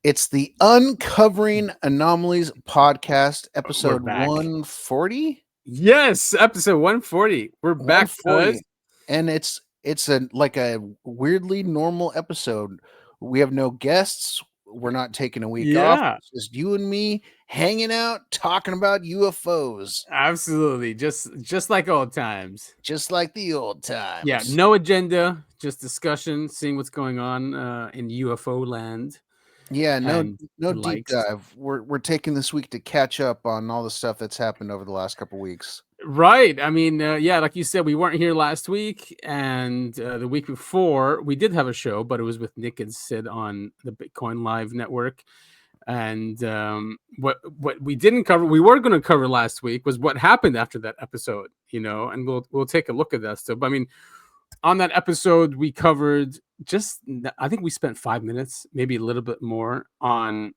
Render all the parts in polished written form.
It's the Uncovering Anomalies podcast, episode 140. Yes, episode 140. We're back, 140. And it's a weirdly normal episode. We have no guests. We're not taking a week off. It's just you and me hanging out, talking about UFOs. Absolutely. Just like old times. Just like the old times. Yeah, no agenda, just discussion, seeing what's going on in UFO land. Yeah, no deep dive. We're taking this week to catch up on all the stuff that's happened over the last couple weeks. Right. I mean, like you said, we weren't here last week, and the week before we did have a show, but it was with Nick and Sid on the Bitcoin Live network. And what we didn't cover, we were going to cover last week, was what happened after that episode. And we'll take a look at that stuff. But I mean, on that episode, we covered I think we spent 5 minutes, maybe a little bit more, on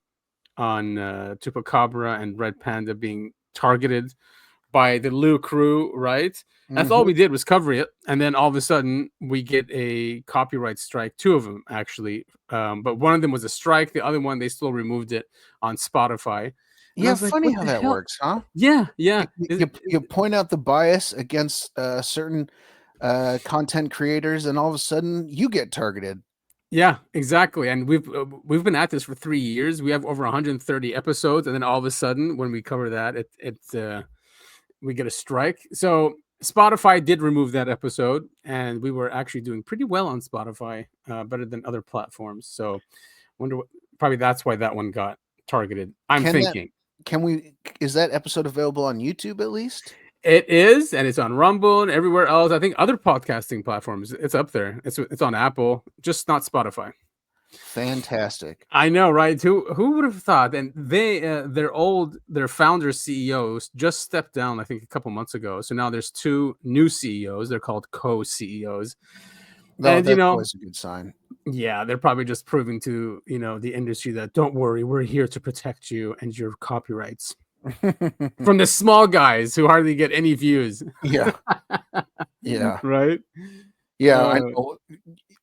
Chupacabra and Red Panda being targeted by the Lou crew, right? That's all we did was cover it, and then all of a sudden we get a copyright strike. 2 of them actually, but one of them was a strike. The other one, they still removed it on Spotify. Yeah, funny how that works, huh? Yeah. You point out the bias against certain content creators, and all of a sudden you get targeted. Yeah, exactly. And we've been at this for 3 years. We have over 130 episodes, and then all of a sudden, when we cover that, we get a strike. So Spotify did remove that episode, and we were actually doing pretty well on Spotify, better than other platforms. So probably that's why that one got targeted. Is that episode available on YouTube at least? It is, and it's on Rumble and everywhere else. I think other podcasting platforms, it's up there. It's on Apple, just not Spotify. Fantastic. I know, right? Who would have thought? And their founder CEOs just stepped down, I think, a couple months ago. So now there's 2 new CEOs. They're called co-CEOs. That's always a good sign. Yeah, they're probably just proving to the industry that, don't worry, we're here to protect you and your copyrights. From the small guys who hardly get any views. Yeah. Right. Yeah, I know.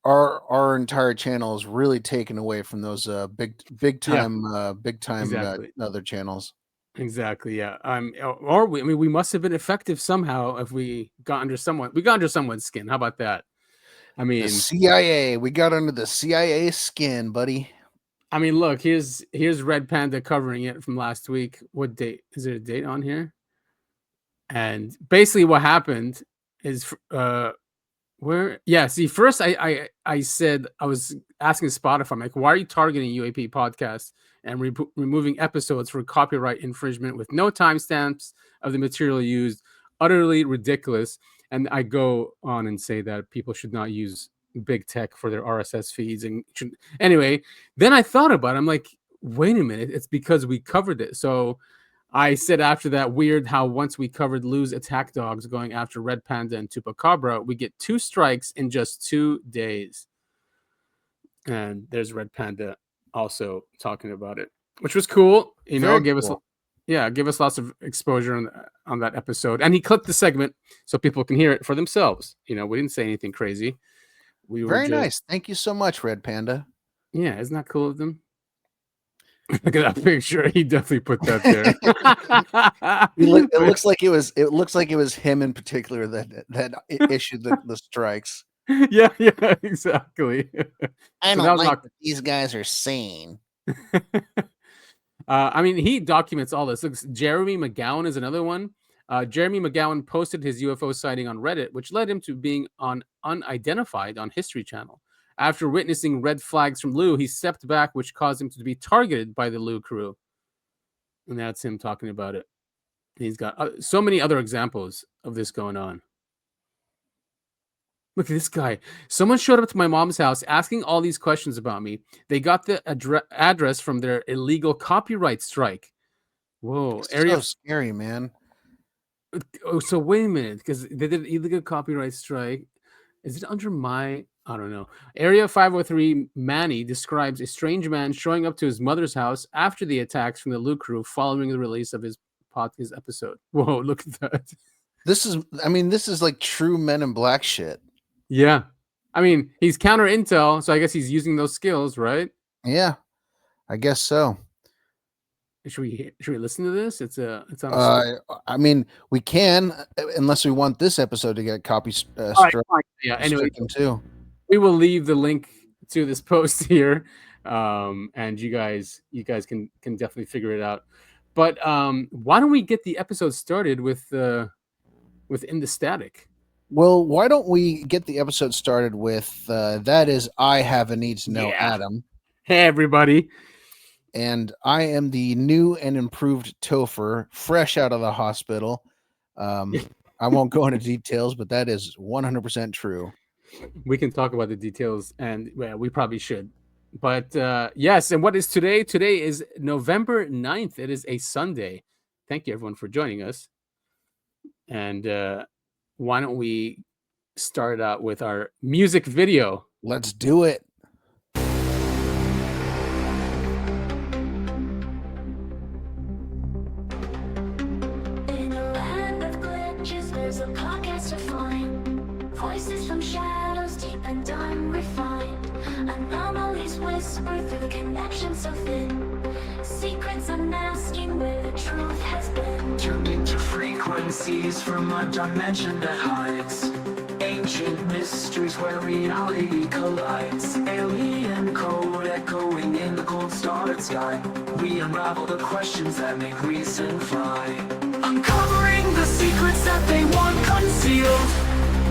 Our entire channel is really taken away from those big time exactly. Other channels. Exactly. Yeah. We must have been effective somehow if we got under someone's skin. How about that? I mean, the CIA. We got under the CIA skin, buddy. I mean, look, here's Red Panda covering it from last week. What date? Is there a date on here? And basically what happened is first I said, I was asking Spotify, I'm like, why are you targeting UAP podcasts and removing episodes for copyright infringement with no timestamps of the material used? Utterly ridiculous. And I go on and say that people should not use big tech for their RSS feeds. Anyway, then I thought about it. I'm like, wait a minute, it's because we covered it. So I said after that, weird how once we covered Lou's attack dogs going after Red Panda and Chupacabra, we get 2 strikes in just 2 days. And there's Red Panda also talking about it, which was cool. Give us lots of exposure on that episode. And he clipped the segment so people can hear it for themselves. We didn't say anything crazy. We were very nice. Thank you so much, Red Panda. Yeah, isn't that cool of them? Look at that picture. He definitely put that there. It looks like it was him in particular that issued the strikes. Yeah, exactly. I don't like what these guys are saying. I mean, he documents all this. Look, Jeremy McGowan is another one. Jeremy McGowan posted his UFO sighting on Reddit, which led him to being on Unidentified on History Channel. After witnessing red flags from Lou, he stepped back, which caused him to be targeted by the Lou crew. And that's him talking about it. He's got so many other examples of this going on. Look at this guy. Someone showed up to my mom's house asking all these questions about me. They got the address from their illegal copyright strike. Whoa. So scary, man. Oh, so wait a minute, because they did an illegal copyright strike. Is it under I don't know. Area 503 Manny describes a strange man showing up to his mother's house after the attacks from the Lou crew following the release of his podcast episode. Whoa, look at that. This is like true Men in Black shit. Yeah. I mean, he's counter intel, so I guess he's using those skills, right? Yeah. I guess so. Should we listen to this? It's on. I mean, we can, unless we want this episode to get copy All right, fine. Yeah. Anyway, stricken too. we will leave the link to this post here, and you guys can definitely figure it out. But why don't we get the episode started with In the Static? Well, why don't we get the episode started with that is I have a need to know Adam. Hey everybody. And I am the new and improved Topher, fresh out of the hospital. I won't go into details, but that is 100% true. We can talk about the details, and we probably should. But yes, and what is today? Today is November 9th. It is a Sunday. Thank you, everyone, for joining us. And why don't we start out with our music video? Let's do it. There's a podcast to find voices from shadows deep and unrefined. Anomalies whisper through the connections so thin. Secrets unmasking where the truth has been. Tuned into frequencies from a dimension that hides ancient mysteries where reality collides. Alien code echoing in the cold starred sky. We unravel the questions that make reason fly. Uncovering the secrets that they want concealed.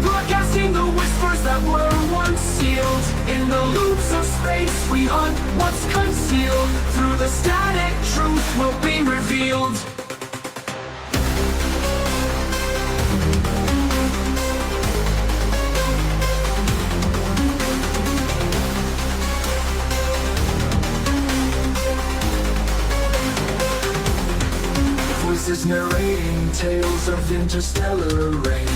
Broadcasting the whispers that were once sealed. In the loops of space we hunt what's concealed. Through the static truth will be revealed. Voices narrating tales of interstellar rain.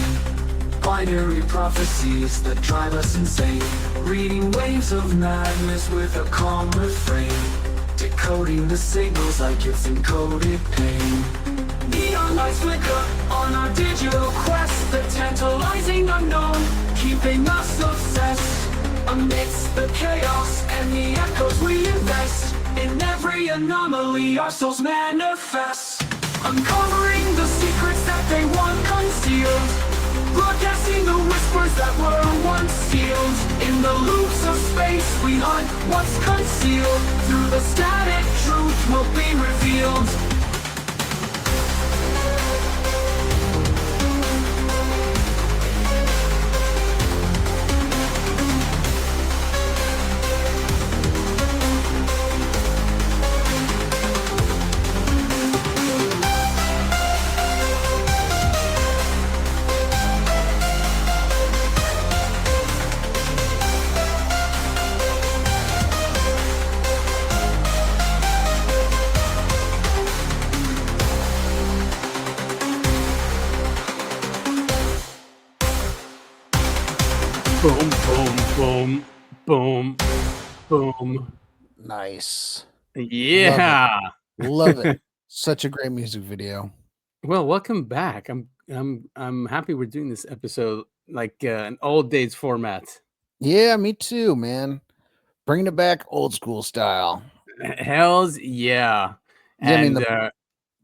Binary prophecies that drive us insane. Reading waves of madness with a calm refrain. Decoding the signals like it's encoded pain. Neon lights flicker on our digital quest. The tantalizing unknown, keeping us obsessed. Amidst the chaos and the echoes we invest. In every anomaly our souls manifest. Uncovering the secrets that they want concealed. Broadcasting the whispers that were once sealed. In the loops of space we hunt what's concealed. Through the static truth will be revealed. Boom, boom, boom, boom, boom. Nice. Yeah. Love it. Such a great music video. Well, welcome back. I'm happy we're doing this episode like an old days format. Yeah, me too, man. Bringing it back old school style. Hells yeah. Yeah, I mean,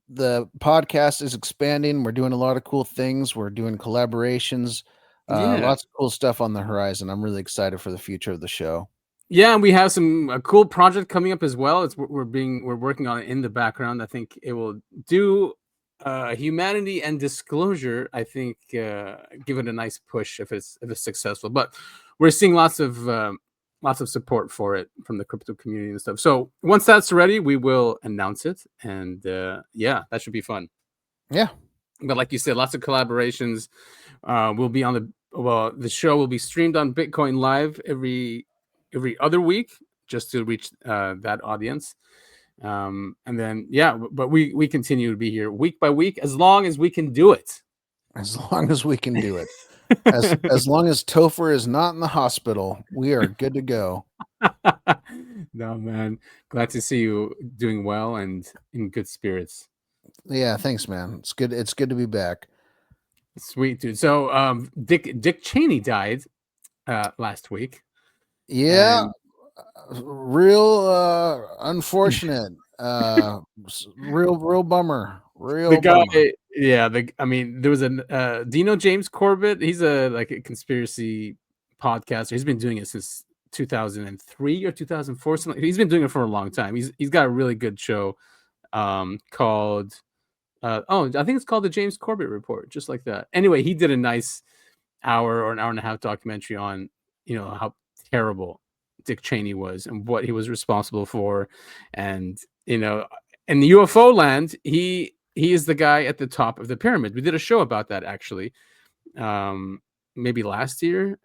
the podcast is expanding. We're doing a lot of cool things. We're doing collaborations. Lots of cool stuff on the horizon. I'm really excited for the future of the show. Yeah, and we have a cool project coming up as well. We're working on it in the background. I think it will do humanity and disclosure. I think give it a nice push if it's successful. But we're seeing lots of support for it from the crypto community and stuff. So once that's ready, we will announce it, and yeah, that should be fun. Yeah. But like you said, lots of collaborations. We'll be on the show will be streamed on Bitcoin Live every other week just to reach that audience. And then but we continue to be here week by week as long as we can do it. As long as we can do it. as long as Topher is not in the hospital, we are good to go. No, man. Glad to see you doing well and in good spirits. Yeah, thanks, man. It's good. It's good to be back. Sweet, dude. So Dick Cheney died last week. Yeah. real unfortunate. Real bummer. The guy, Bummer. yeah. I mean, there was do you know James Corbett? He's a conspiracy podcaster. He's been doing it since 2003 or 2004. Something. He's been doing it for a long time. He's got a really good show called I think it's called the James Corbett Report, just like that. Anyway, he did a nice hour or an hour and a half documentary on how terrible Dick Cheney was and what he was responsible for, and in the UFO land, he is the guy at the top of the pyramid. We did a show about that actually, maybe last year,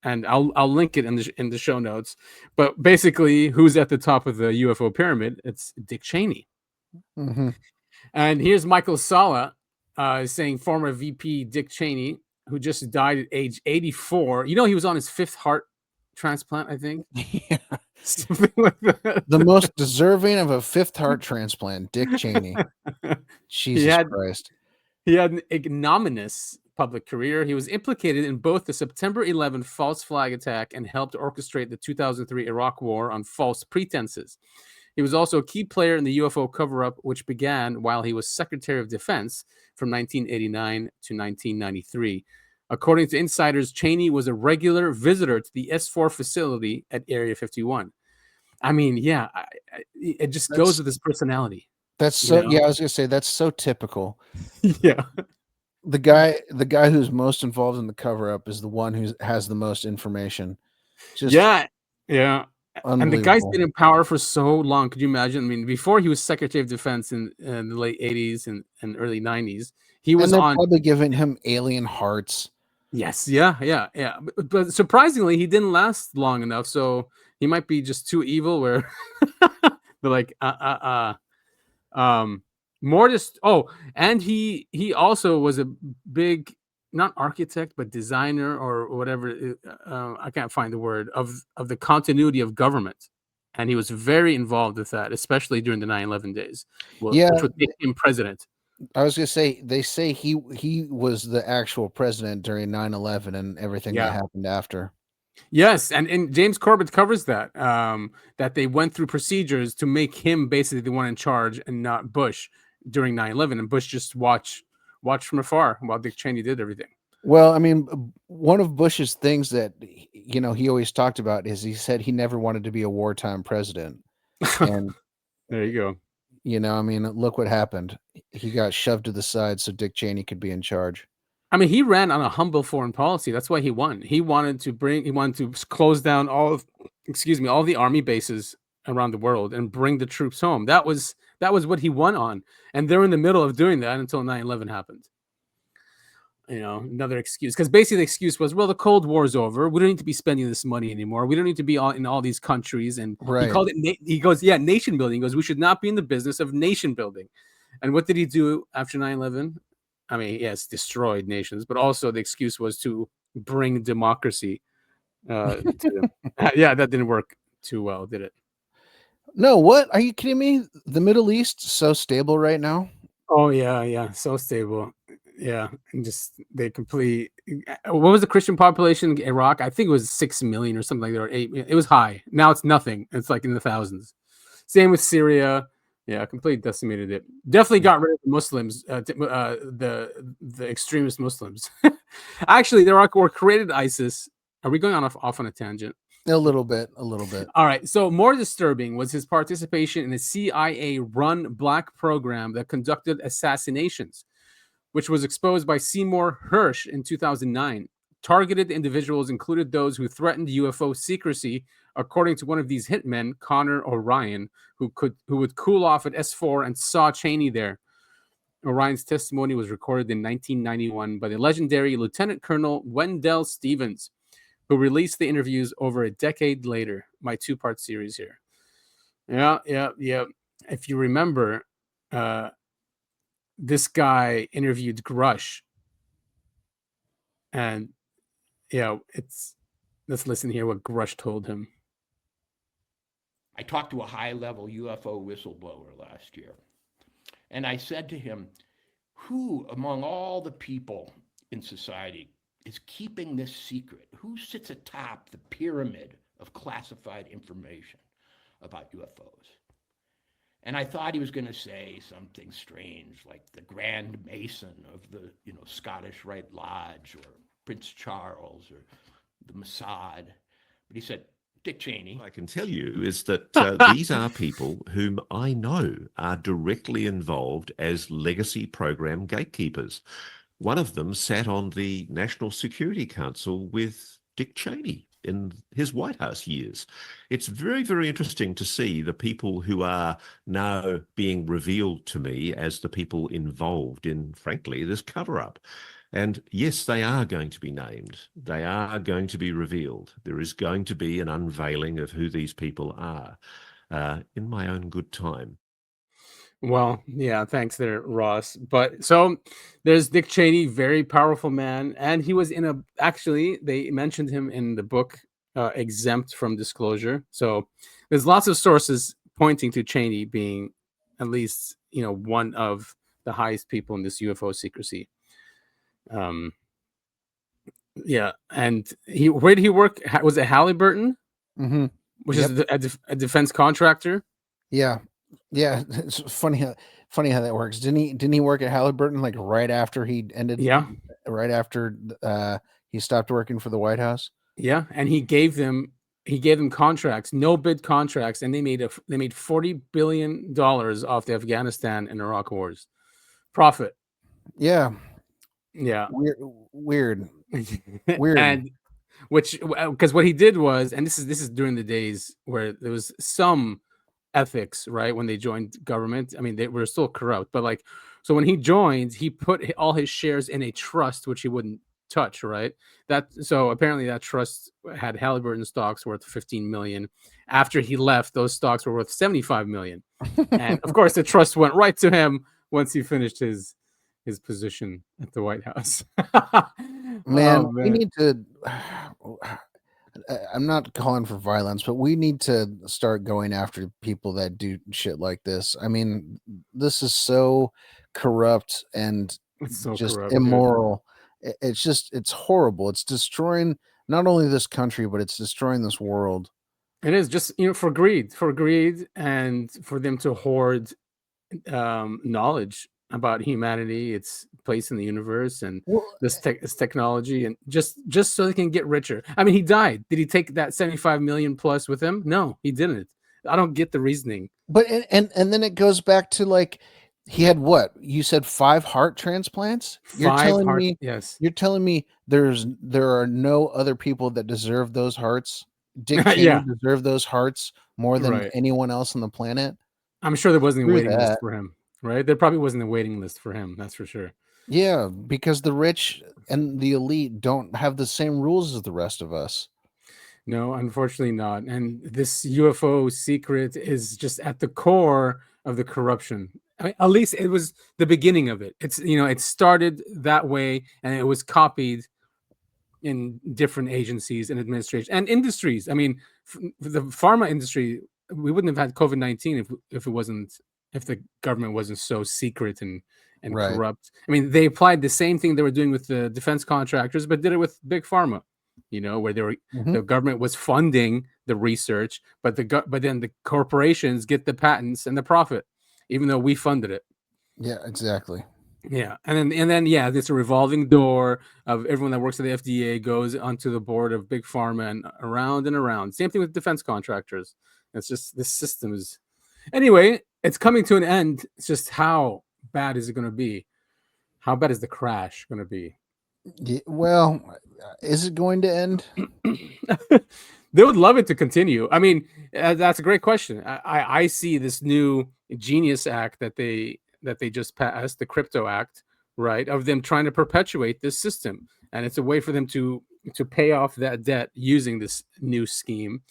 and I'll link it in the show notes. But basically, who's at the top of the UFO pyramid? It's Dick Cheney. Mm-hmm. And here's Michael Sala saying former VP Dick Cheney, who just died at age 84. He was on his 5th heart transplant, I think. Yeah. Something like that. The most deserving of a 5th heart transplant, Dick Cheney. Jesus Christ. He had an ignominious public career. He was implicated in both the September 11 false flag attack and helped orchestrate the 2003 Iraq War on false pretenses. He was also a key player in the UFO cover-up, which began while he was Secretary of Defense from 1989 to 1993. According to insiders, Cheney was a regular visitor to the S4 facility at Area 51. I mean, yeah, it just goes with his personality. That's so. Yeah, I was gonna say that's so typical. Yeah. The guy who's most involved in the cover-up is the one who has the most information. Yeah. And the guy's been in power for so long. Could you imagine? I mean, before he was Secretary of Defense in the late 80s and early 90s, he was probably giving him alien hearts. Yes, yeah. But surprisingly, he didn't last long enough. So he might be just too evil. Where they're like, more just. Oh, and he also was a big, not architect, but designer or whatever. I can't find the word of the continuity of government, and he was very involved with that, especially during the 9/11 days. Which would make him president. I was gonna say they say he was the actual president during 9/11 and everything that happened after. Yes, and James Corbett covers that that they went through procedures to make him basically the one in charge and not Bush during 9/11, and Bush just watched from afar while Dick Cheney did everything. Well, I mean, one of Bush's things that he always talked about is he said he never wanted to be a wartime president. And there you go. I mean, look what happened. He got shoved to the side so Dick Cheney could be in charge. I mean, he ran on a humble foreign policy. That's why he won. He wanted to close down all the army bases around the world and bring the troops home. That was what he won on. And they're in the middle of doing that until 9/11 happened. Another excuse, because basically the excuse was, well, the Cold War's over. We don't need to be spending this money anymore. We don't need to be in all these countries. And he called it, he goes, nation building. He goes, we should not be in the business of nation building. And what did he do after 9/11? I mean, yes, destroyed nations, but also the excuse was to bring democracy to them. Yeah, that didn't work too well, did it? No, what? Are you kidding me? The Middle East is so stable right now. Oh, yeah, so stable. Yeah, and just they complete. What was the Christian population in Iraq? I think it was 6 million or something like that, or 8 million. It was high. Now it's nothing. It's like in the thousands. Same with Syria. Yeah, completely decimated it. Definitely got rid of the Muslims, the extremist Muslims. Actually, there were created ISIS. Are we going off on a tangent? A little bit. All right. So more disturbing was his participation in a CIA-run black program that conducted assassinations, which was exposed by Seymour Hersh in 2009. Targeted individuals included those who threatened UFO secrecy, according to one of these hitmen, Connor O'Ryan, who would cool off at S4 and saw Cheney there. O'Ryan's testimony was recorded in 1991 by the legendary Lieutenant Colonel Wendell Stevens, who released the interviews over a decade later. My 2-part series here. Yeah. If you remember, this guy interviewed Grusch, and let's listen here what Grusch told him. I talked to a high-level UFO whistleblower last year, and I said to him, who among all the people in society is keeping this secret? Who sits atop the pyramid of classified information about UFOs. And I thought he was going to say something strange like the Grand Mason of the, Scottish Rite Lodge or Prince Charles or the Mossad. But he said, Dick Cheney. What I can tell you is that these are people whom I know are directly involved as legacy program gatekeepers. One of them sat on the National Security Council with Dick Cheney in his White House years. It's very, very interesting to see the people who are now being revealed to me as the people involved in, frankly, this cover-up. And yes, they are going to be named. They are going to be revealed. There is going to be an unveiling of who these people are in my own good time. Well, yeah, thanks there, Ross. But so there's Dick Cheney, very powerful man. And he was actually, they mentioned him in the book, Exempt from Disclosure. So there's lots of sources pointing to Cheney being at least, one of the highest people in this UFO secrecy. Yeah. And where did he work? Was it Halliburton? Mm-hmm. Which is a defense contractor? Yeah. Yeah, it's funny how that works. Didn't he work at Halliburton like right after he ended? Yeah, right after he stopped working for the White House. Yeah, and he gave them contracts, no bid contracts, and they made $40 billion off the Afghanistan and Iraq wars. Profit. Yeah. Weird. And because what he did was, and this is during the days where there was some ethics, right? When they joined government, I mean, they were still corrupt, but so when he joined, he put all his shares in a trust which he wouldn't touch, right? So apparently that trust had Halliburton stocks worth 15 million. After he left, those stocks were worth 75 million. And of course the trust went right to him once he finished his position at the White House. man, we need to I'm not calling for violence, but we need to start going after people that do shit like this. I mean, this is so corrupt and just immoral. It's horrible. It's destroying not only this country, but it's destroying this world. It is just, for greed, and for them to hoard knowledge about humanity, its place in the universe, and this technology, and just so they can get richer. I mean, he died. Did he take that 75 million plus with him? No, he didn't. I don't get the reasoning. But and then it goes back to he had what? You said 5 heart transplants? You're telling me there are no other people that deserve those hearts? Dick Cheney deserved those hearts more than anyone else on the planet? I'm sure there wasn't a waiting list for him. Right? There probably wasn't a waiting list for him. That's for sure. Yeah, because the rich and the elite don't have the same rules as the rest of us. No, unfortunately not. And this UFO secret is just at the core of the corruption. I mean, at least it was the beginning of it. It's, it started that way, and it was copied in different agencies and administrations and industries. I mean, the pharma industry, we wouldn't have had COVID-19 if the government wasn't so secret and corrupt. I mean, they applied the same thing they were doing with the defense contractors, but did it with big pharma, where they were the government was funding the research, but then the corporations get the patents and the profit, even though we funded it. Yeah, exactly. Yeah, and then it's a revolving door of everyone that works at the FDA goes onto the board of big pharma and around. Same thing with defense contractors. It's just this system is. Anyway, it's coming to an end. It's just how bad is it going to be? How bad is the crash going to be? Yeah, well, is it going to end? They would love it to continue. I mean, that's a great question. I see this new Genius Act that they just passed, the Crypto Act, right? Of them trying to perpetuate this system, and it's a way for them to pay off that debt using this new scheme.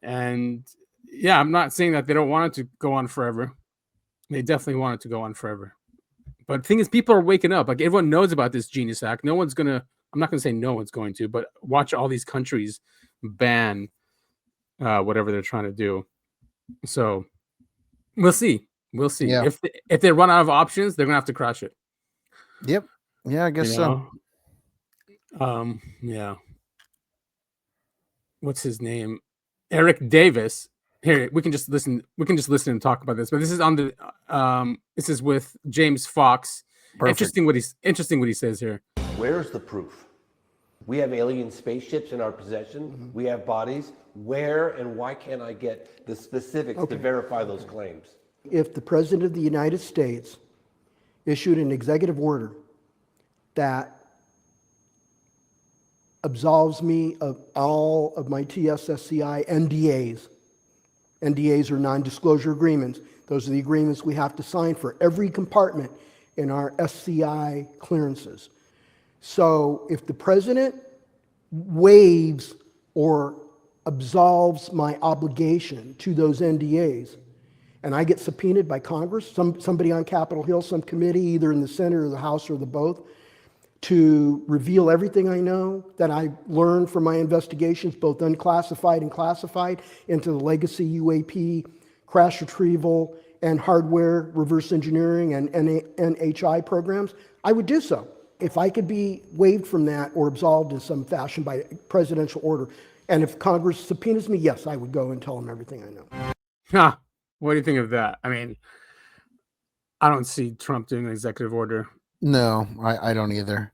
And yeah, I'm not saying that they don't want it to go on forever. They definitely want it to go on forever. But the thing is, people are waking up. Like, everyone knows about this Genius Act. I'm not going to say no one's going to, but watch all these countries ban whatever they're trying to do. So we'll see. We'll see. Yeah. If they run out of options, they're going to have to crash it. Yep. Yeah, I guess so. Yeah. What's his name? Eric Davis. Here, we can just listen. We can just listen and talk about this. But this is on the. This is with James Fox. Perfect. Interesting what he says here. Where's the proof? We have alien spaceships in our possession. We have bodies. Where and why can't I get the specifics to verify those claims? If the President of the United States issued an executive order that absolves me of all of my TSSCI NDAs. NDAs are non-disclosure agreements. Those are the agreements we have to sign for every compartment in our SCI clearances. So if the President waives or absolves my obligation to those NDAs, and I get subpoenaed by Congress, somebody on Capitol Hill, some committee, either in the Senate or the House or the both, to reveal everything I know that I learned from my investigations, both unclassified and classified, into the legacy UAP, crash retrieval, and hardware reverse engineering and NHI programs, I would do so. If I could be waived from that or absolved in some fashion by presidential order, and if Congress subpoenas me, yes, I would go and tell them everything I know. Huh. What do you think of that? I mean, I don't see Trump doing an executive order. No, I don't either.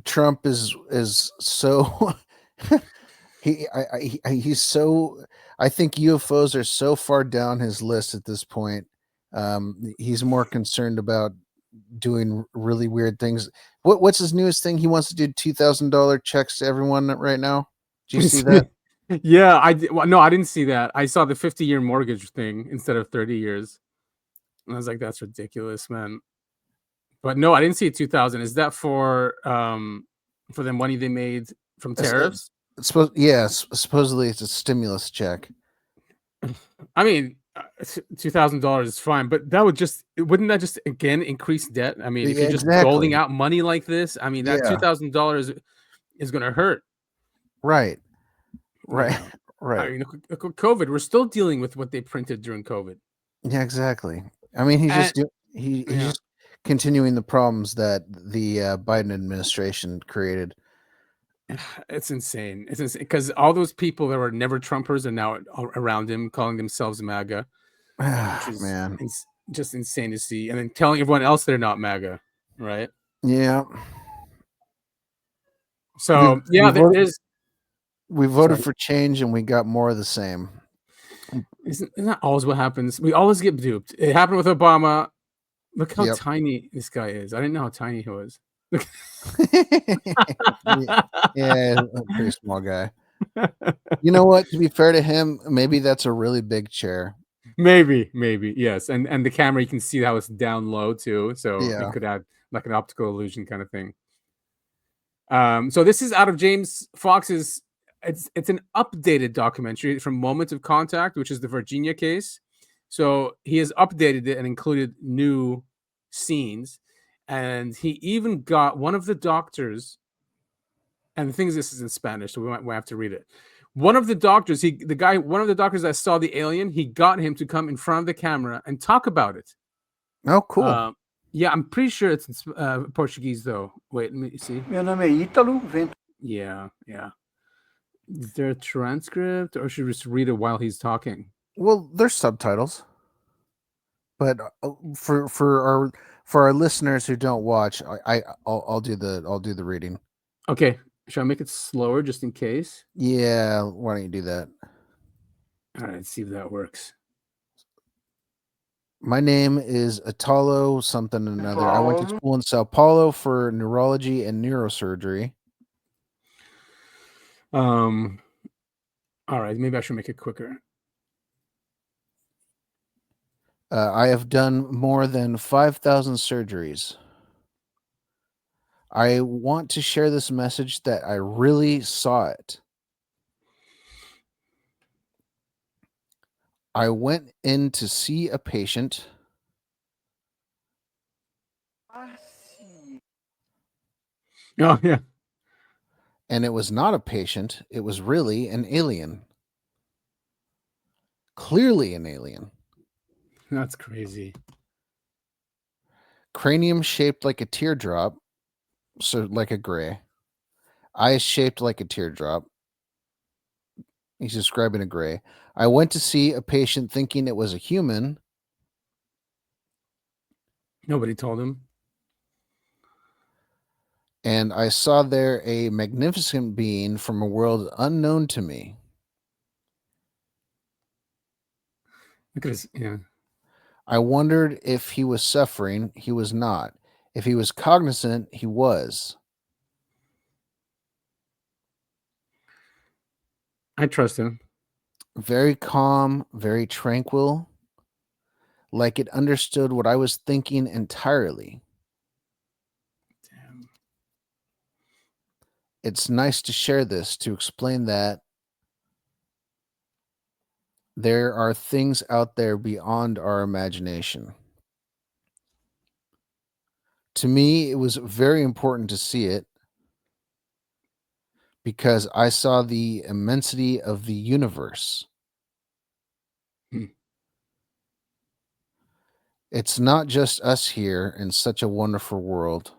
Trump is so he's so. I think UFOs are so far down his list at this point. He's more concerned about doing really weird things. What's his newest thing? He wants to do $2,000 checks to everyone right now. Do you see that? Yeah, I did. Well, no, I didn't see that. I saw the 50-year mortgage thing instead of 30 years. And I was like, that's ridiculous, man. But no, I didn't see 2,000. Is that for the money they made from tariffs? Supposedly it's a stimulus check. I mean, $2,000 is fine, but wouldn't that just again increase debt? I mean, if you're just doling out money like this, I mean, that $2,000 is going to hurt. Right. I mean, COVID, we're still dealing with what they printed during COVID. Yeah, exactly. I mean, he's just continuing the problems that the Biden administration created. It's insane. It's insane because all those people that were never Trumpers are now around him, calling themselves MAGA. Man, it's just insane to see, and then telling everyone else they're not MAGA, right? Yeah. So we voted for change, and we got more of the same. Isn't that always what happens? We always get duped. It happened with Obama. Look how tiny this guy is. I didn't know how tiny he was. Yeah, a pretty small guy. You know what? To be fair to him, maybe that's a really big chair. Maybe, yes. And the camera, you can see how it's down low too, so it could add like an optical illusion kind of thing. So this is out of James Fox's. It's an updated documentary from Moment of Contact, which is the Varginha case. So he has updated it and included new scenes. And he even got one of the doctors, and the thing is, this is in Spanish, so we might have to read it. One of the doctors, one of the doctors that saw the alien, he got him to come in front of the camera and talk about it. Oh, cool. Yeah, I'm pretty sure it's in Portuguese, though. Wait, let me see. Meu nome é Ítalo. Yeah. Is there a transcript, or should we just read it while he's talking? Well, there's subtitles, but for our listeners who don't watch, I'll do the reading. Okay, should I make it slower just in case? Yeah, why don't you do that? All right, let's see if that works. My name is Italo something another. I went to school in Sao Paulo for neurology and neurosurgery. All right, maybe I should make it quicker. I have done more than 5,000 surgeries. I want to share this message that I really saw it. I went in to see a patient. Oh, yeah. And it was not a patient. It was really an alien. Clearly an alien. That's crazy. Cranium shaped like a teardrop. So like a gray. Eyes shaped like a teardrop. He's describing a gray. I went to see a patient thinking it was a human. Nobody told him. And I saw there a magnificent being from a world unknown to me. Look at his, yeah. I wondered if he was suffering. He was not. If he was cognizant, he was. I trust him. Very calm, very tranquil, like it understood what I was thinking entirely. Damn. It's nice to share this to explain that there are things out there beyond our imagination. To me, it was very important to see it because I saw the immensity of the universe. Hmm. It's not just us here in such a wonderful world.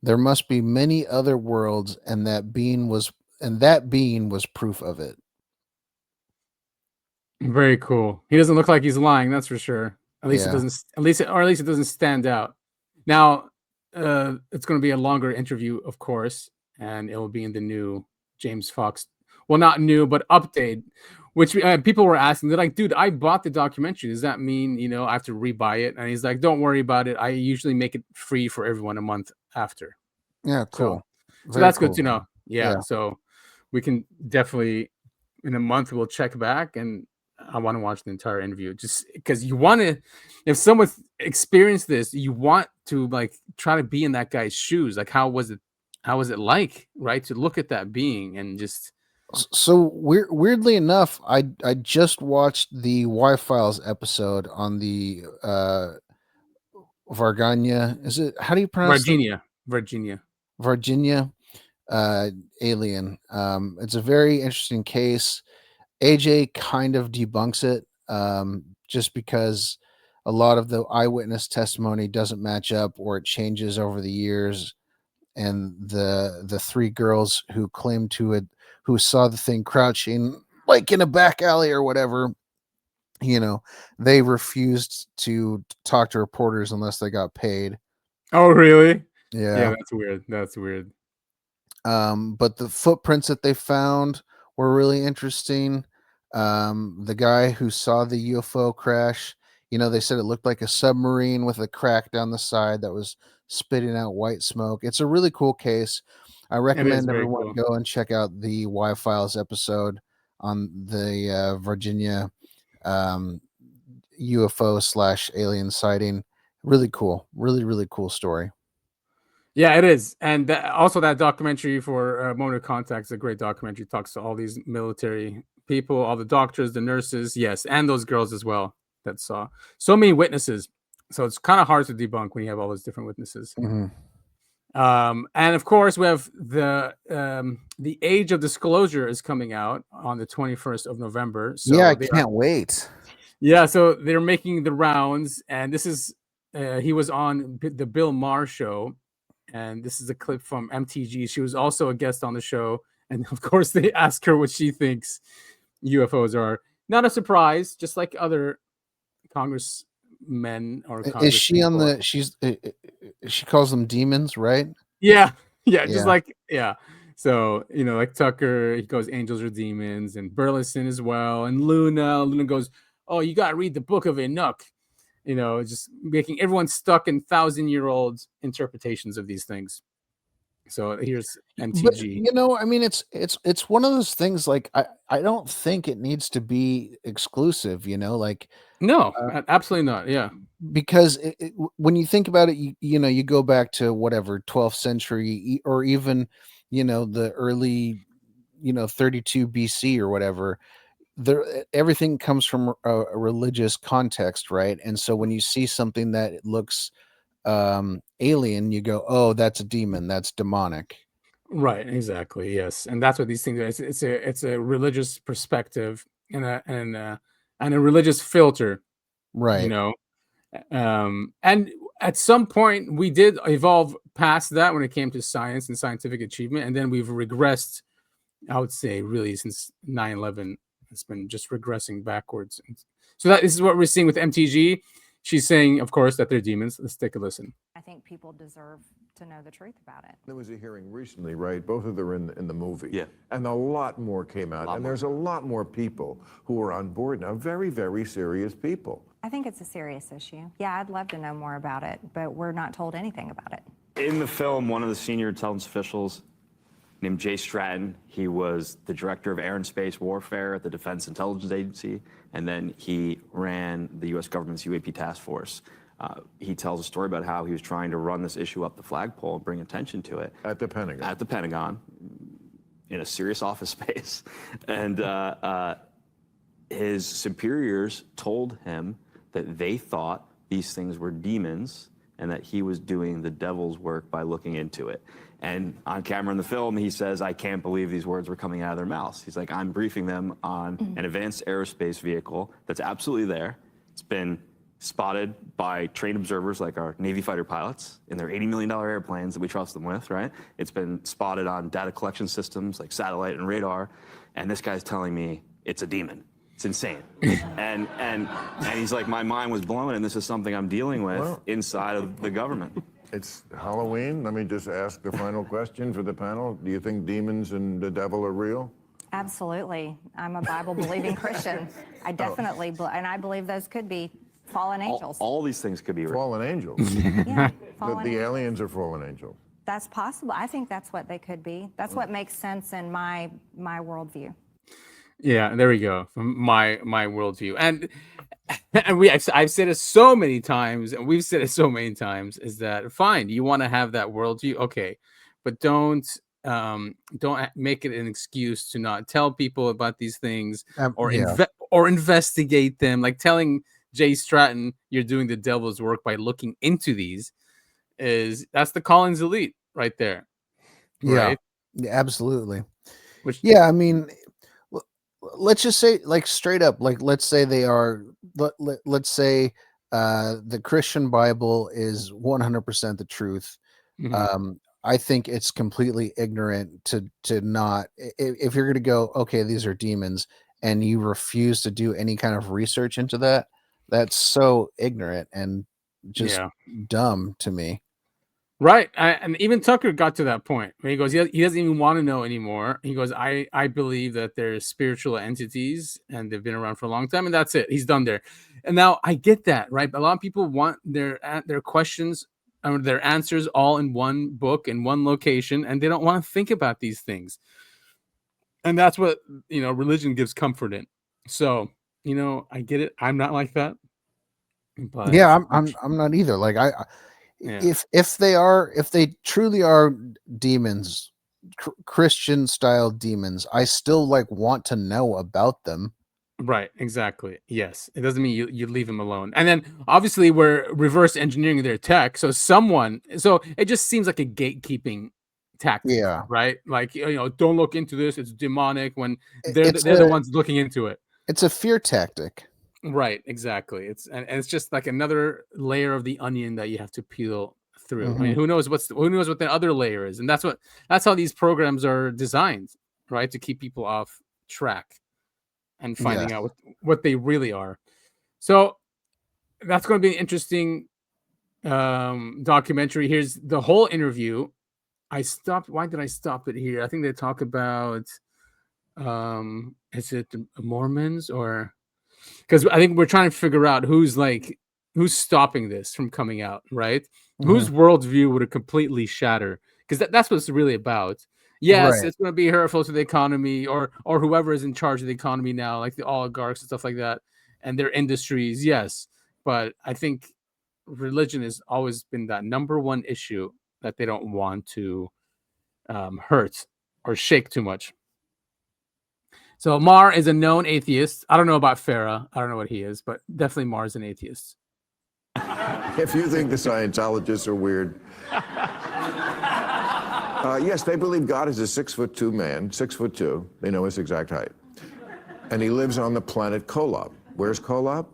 There must be many other worlds, and that being was proof of it. Very cool. He doesn't look like he's lying, that's for sure. At least Yeah. it doesn't. At least it doesn't stand out. Now, it's going to be a longer interview, of course, and it will be in the new James Fox. Well, not new, but update. Which people were asking. They're like, "Dude, I bought the documentary. Does that mean I have to rebuy it?" And he's like, "Don't worry about it. I usually make it free for everyone a month after." Yeah, cool. So Very that's cool. good to know. Yeah. So we can definitely in a month we'll check back, and I want to watch the entire interview just because you want to. If someone experienced this, you want to like try to be in that guy's shoes. Like, how was it? How was it like, right, to look at that being and just. So weirdly enough, I just watched the Y-Files episode on the Varginha. Is it, how do you pronounce it? Varginha. Varginha alien. It's a very interesting case. AJ kind of debunks it just because a lot of the eyewitness testimony doesn't match up or it changes over the years. And the three girls who claimed to it, who saw the thing crouching like in a back alley or whatever, they refused to talk to reporters unless they got paid. Oh, really? Yeah, that's weird. That's weird. But the footprints that they found were really interesting. The guy who saw the UFO crash, they said it looked like a submarine with a crack down the side that was spitting out white smoke. It's a really cool case. I recommend everyone go and check out the Y-Files episode on the Varginha UFO/alien sighting. Really cool. Really, really cool story. Yeah, it is. And also that documentary for Moment of Contact is a great documentary. It talks to all these military people, all the doctors, the nurses, yes, and those girls as well that saw so many witnesses. So it's kind of hard to debunk when you have all those different witnesses. Mm-hmm. And of course, we have the Age of Disclosure is coming out on the 21st of November. So yeah, I can't wait. Yeah, so they're making the rounds, and this is he was on the Bill Maher show, and this is a clip from MTG. She was also a guest on the show, and of course, they ask her what she thinks UFOs are. Not a surprise, just like other congressmen or is she on the? She calls them demons, right? Yeah, just like So like Tucker, he goes angels or demons, and Burleson as well, and Luna. Luna goes, "Oh, you gotta read the Book of Enoch." Just making everyone stuck in 1,000-year-old interpretations of these things. So here's MTG. But, I mean, it's one of those things. Like I don't think it needs to be exclusive. Like no, absolutely not. Yeah, because when you think about it, you go back to whatever 12th century or even the early 32 BC or whatever. Everything comes from a religious context, right? And so when you see something that looks alien, you go, "Oh, that's a demon, that's demonic." Right, exactly. Yes, and that's what these things are. It's a religious perspective and a religious filter, right? And at some point we did evolve past that when it came to science and scientific achievement, and then we've regressed, I would say, really since 9/11. It's been just regressing backwards. So this is what we're seeing with MTG. She's saying, of course, that they're demons. Let's take a listen. I think people deserve to know the truth about it. There was a hearing recently, right? Both of them are in the movie. Yeah. And a lot more came out. And there's a lot more people who are on board now. Very, very serious people. I think it's a serious issue. Yeah, I'd love to know more about it, but we're not told anything about it. In the film, one of the senior intelligence officials named Jay Stratton, he was the director of air and space warfare at the Defense Intelligence Agency, and then he ran the U.S. government's UAP task force. He tells a story about how he was trying to run this issue up the flagpole and bring attention to it. At the Pentagon. At the Pentagon, in a serious office space. And his superiors told him that they thought these things were demons and that he was doing the devil's work by looking into it. And on camera in the film, he says, I can't believe these words were coming out of their mouths. He's like, I'm briefing them on an advanced aerospace vehicle that's absolutely there. It's been spotted by trained observers like our Navy fighter pilots in their $80 million airplanes that we trust them with, right? It's been spotted on data collection systems like satellite and radar. And this guy's telling me it's a demon. It's insane. and he's like, my mind was blown, and this is something I'm dealing with inside of the government. It's Halloween. Let me just ask the final question for the panel. Do you think demons and the devil are real? Absolutely. I'm a Bible-believing Christian. I definitely, and I believe those could be fallen angels. All these things could be real. Fallen angels. Yeah, fallen The angels. aliens are fallen angels. That's possible. I think that's what they could be. That's what makes sense in my worldview. Yeah, there we go. From my worldview, and I've said it so many times, and we've said it so many times, is that fine, you want to have that worldview, okay, but don't make it an excuse to not tell people about these things or investigate them. Like telling Jay Stratton you're doing the devil's work by looking into these that's the Collins elite right there. Right? Yeah, absolutely. Which I mean, let's just say, like, straight up, like, let's say they are, let's say the Christian Bible is 100% the truth. I think it's completely ignorant to not, if you're going to go, okay, these are demons, and you refuse to do any kind of research into that, that's so ignorant and just dumb to me. Right. And even Tucker got to that point where he goes, he doesn't even want to know anymore. He goes, I believe that they're spiritual entities and they've been around for a long time, and that's it. He's done there. And now I get that, right? A lot of people want their questions or their answers all in one book, in one location, and they don't want to think about these things. And that's what, religion gives comfort in. So, I get it. I'm not like that. But I'm not either. Like if they truly are demons, Christian style demons, I still like want to know about them. Right, exactly. Yes, it doesn't mean you leave them alone. And then obviously we're reverse engineering their tech. So it just seems like a gatekeeping tactic. Yeah. Right. Like don't look into this. It's demonic when they're the ones looking into it. It's a fear tactic. Right, exactly. It's just like another layer of the onion that you have to peel through. I mean, who knows what the other layer is, and that's how these programs are designed, right? To keep people off track and finding out what they really are. So that's going to be an interesting documentary. Here's the whole interview. Why did I stop it here? I think they talk about is it the Mormons or? Because I think we're trying to figure out who's stopping this from coming out, right? Whose worldview would it completely shatter? Because that's what it's really about. Yes, it's going to be hurtful to the economy or whoever is in charge of the economy now, like the oligarchs and stuff like that, and their industries. Yes, but I think religion has always been that number one issue that they don't want to hurt or shake too much. So Mar is a known atheist. I don't know about Farah. I don't know what he is, but definitely Mar is an atheist. If you think the Scientologists are weird. Yes, they believe God is a 6'2" man, 6'2". They know his exact height. And he lives on the planet Kolob. Where's Kolob?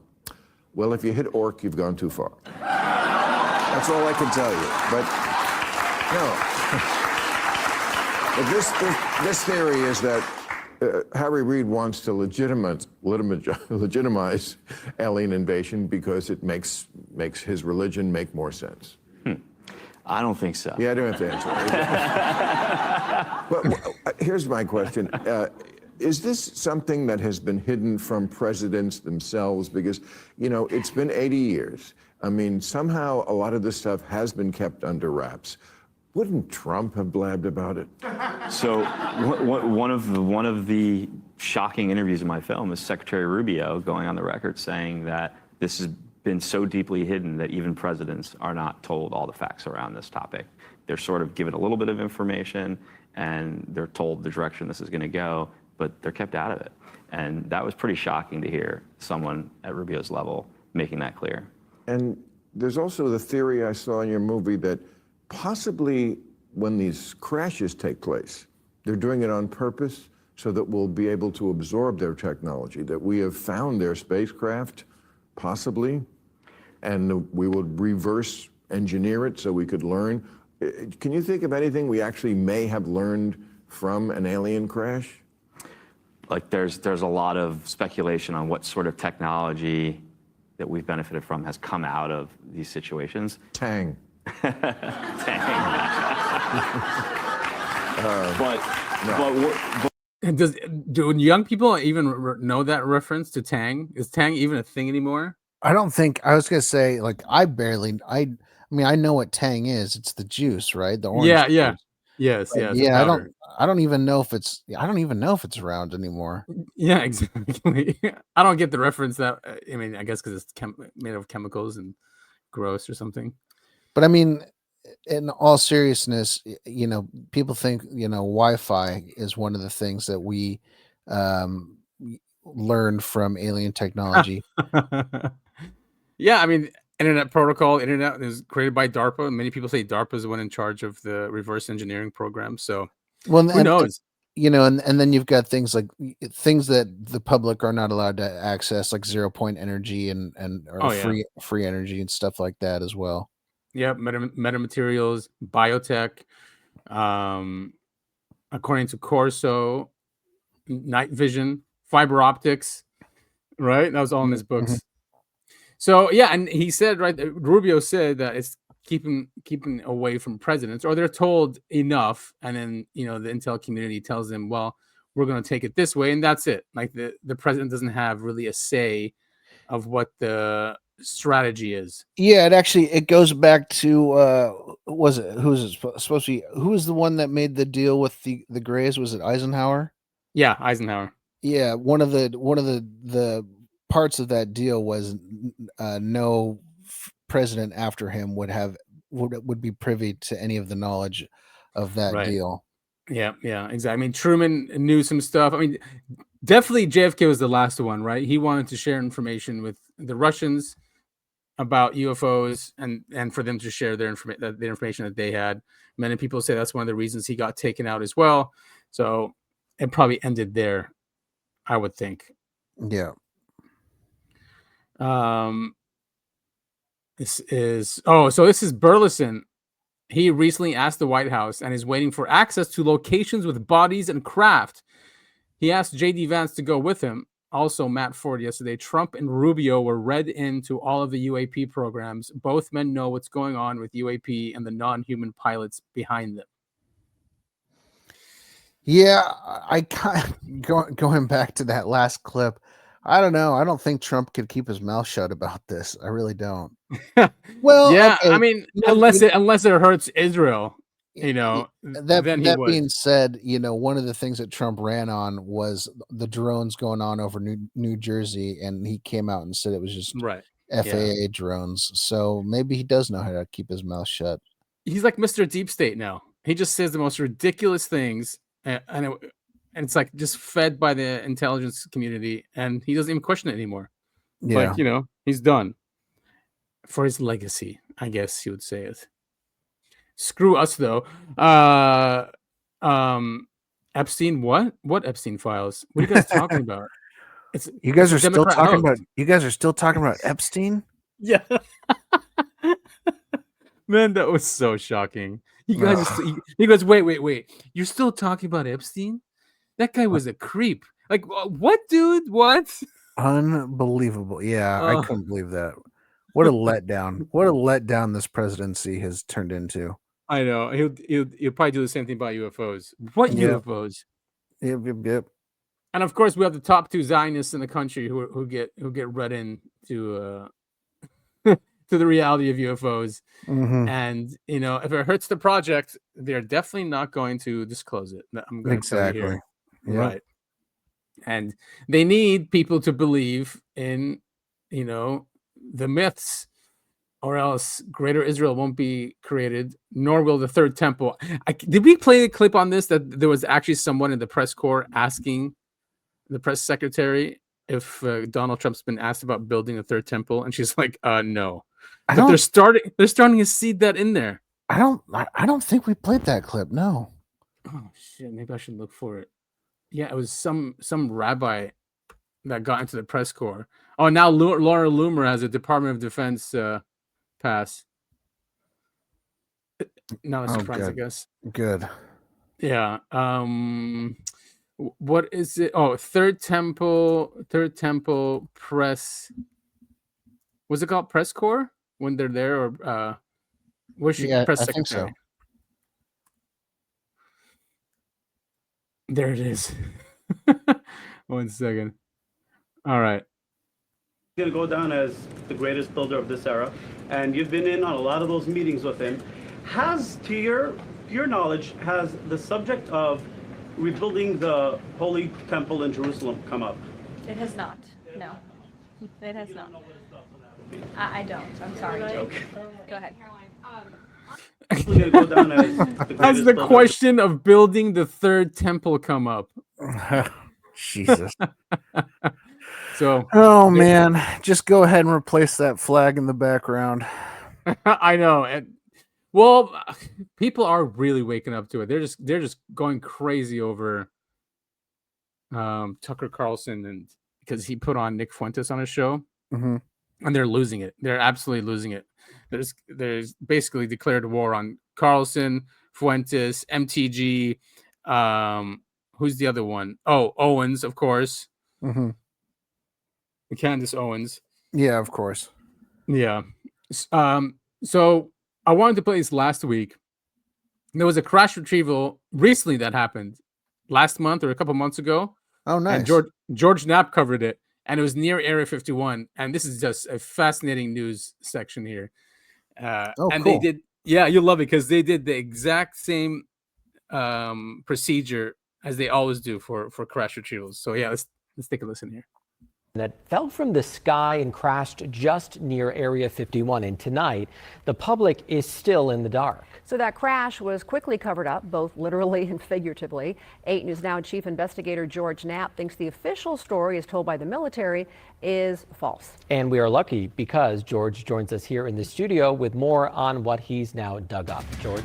Well, if you hit Orc, you've gone too far. That's all I can tell you. But No. But this theory is that Harry Reid wants to legitimize alien invasion because it makes his religion make more sense. I don't think so. Yeah, I don't have to answer. But here's my question. Is this something that has been hidden from presidents themselves? Because, you know, it's been 80 years. I mean, somehow a lot of this stuff has been kept under wraps. Wouldn't Trump have blabbed about it? So one of the shocking interviews in my film is Secretary Rubio going on the record saying that this has been so deeply hidden that even presidents are not told all the facts around this topic. They're sort of given a little bit of information and they're told the direction this is going to go, but they're kept out of it. And that was pretty shocking to hear someone at Rubio's level making that clear. And there's also the theory I saw in your movie that possibly when these crashes take place, they're doing it on purpose so that we'll be able to absorb their technology, that we have found their spacecraft, possibly, and we will reverse engineer it so we could learn. Can you think of anything we actually may have learned from an alien crash? Like there's a lot of speculation on what sort of technology that we've benefited from has come out of these situations. Tang. Do young people even know that reference to Tang? Is Tang even a thing anymore? I don't think. I was gonna say, like, I mean, I know what Tang is. It's the juice, right? The orange. Yeah. Juice. Yes. But yeah. I don't even know if it's around anymore. Yeah, exactly. I don't get the reference. That I mean, I guess because it's made of chemicals and gross or something. But I mean, in all seriousness, you know, people think, you know, Wi-Fi is one of the things that we learned from alien technology. Yeah, I mean, internet is created by DARPA. Many people say DARPA is the one in charge of the reverse engineering program. So, well, who knows? You know, and then you've got things that the public are not allowed to access, like 0-point energy and free energy and stuff like that as well. Yeah, metamaterials, biotech. According to Corso, night vision, fiber optics. Right, that was all in his books. Mm-hmm. So yeah, and he said, right, Rubio said that it's keeping away from presidents, or they're told enough, and then, you know, the intel community tells them, well, we're going to take it this way, and that's it. Like the president doesn't have really a say of what the strategy is. Yeah, it goes back to who was the one that made the deal with the Greys? Was it Eisenhower? Yeah, Eisenhower. Yeah, one of the parts of that deal was no president after him would be privy to any of the knowledge of that deal. Yeah, exactly. I mean, Truman knew some stuff. I mean, definitely JFK was the last one, right? He wanted to share information with the Russians about UFOs and for them to share the information that they had. Many people say that's one of the reasons he got taken out as well. So it probably ended there, I would think. Yeah. This is Burleson. He recently asked the White House and is waiting for access to locations with bodies and craft. He asked J.D. Vance to go with him. Also, Matt Ford yesterday. Trump and Rubio were read into all of the UAP programs. Both men know what's going on with UAP and the non-human pilots behind them. Yeah, I going back to that last clip. I don't know. I don't think Trump could keep his mouth shut about this. I really don't. Well, yeah, okay. I mean, unless it hurts Israel, you know. That being said, you know, one of the things that Trump ran on was the drones going on over New Jersey, and he came out and said it was just FAA drones. So maybe he does know how to keep his mouth shut. He's like Mr. Deep State now. He just says the most ridiculous things, and it's like just fed by the intelligence community, and he doesn't even question it anymore. Yeah. Like, you know, he's done for his legacy, I guess you would say it. Screw us, though. Epstein, what? What Epstein files? What are you guys talking about? You guys are still talking about Epstein? Yeah. Man, that was so shocking. You guys, he goes, wait. You're still talking about Epstein? That guy was a creep. Like, what, dude? What? Unbelievable. Yeah, I couldn't believe that. What a letdown. What a letdown this presidency has turned into. I know. He'll probably do the same thing about UFOs. What UFOs? Yep. And of course, we have the top 2 Zionists in the country who get read in to to the reality of UFOs. Mm-hmm. And if it hurts the project, they're definitely not going to disclose it. I'm going to tell you here. Yep. Right. And they need people to believe in, the myths, or else Greater Israel won't be created, nor will the third temple. Did we play a clip on this that there was actually someone in the press corps asking the press secretary if Donald Trump's been asked about building a third temple, and she's like, no. But they're starting to seed that in there. I don't think we played that clip. No. Oh shit! Maybe I should look for it. Yeah, it was some rabbi that got into the press corps. Oh, now Laura Loomer has a Department of Defense pass. Not a surprise, I guess. Good. Yeah. What is it? Oh, Third Temple Press. Was it called Press Corps when they're there, or was she press secretary? I think so. There it is. 1 second. All right. He's going to go down as the greatest builder of this era, and you've been in on a lot of those meetings with him. Has, to your knowledge, has the subject of rebuilding the Holy Temple in Jerusalem come up? It has not. No, it has not. I don't. I'm sorry. Okay. Go ahead. Has the question of building the third temple come up? Jesus. So, oh man, just go ahead and replace that flag in the background. I know, and well, people are really waking up to it. They're just going crazy over Tucker Carlson, and because he put on Nick Fuentes on his show, mm-hmm. and they're losing it. They're absolutely losing it. There's basically declared war on Carlson, Fuentes, MTG. Who's the other one? Oh, Owens, of course. Mm-hmm. Candace Owens. Yeah, of course. Yeah. So I wanted to play this last week. There was a crash retrieval recently that happened last month or a couple months ago. Oh, nice. And George Knapp covered it, and it was near Area 51. And this is just a fascinating news section here. And cool. They did, you'll love it because they did the exact same procedure as they always do for crash retrievals. So yeah, let's take a listen here. That fell from the sky and crashed just near Area 51. And tonight, the public is still in the dark. So that crash was quickly covered up, both literally and figuratively. 8 News Now Chief Investigator George Knapp thinks the official story, as told by the military, is false. And we are lucky because George joins us here in the studio with more on what he's now dug up. George?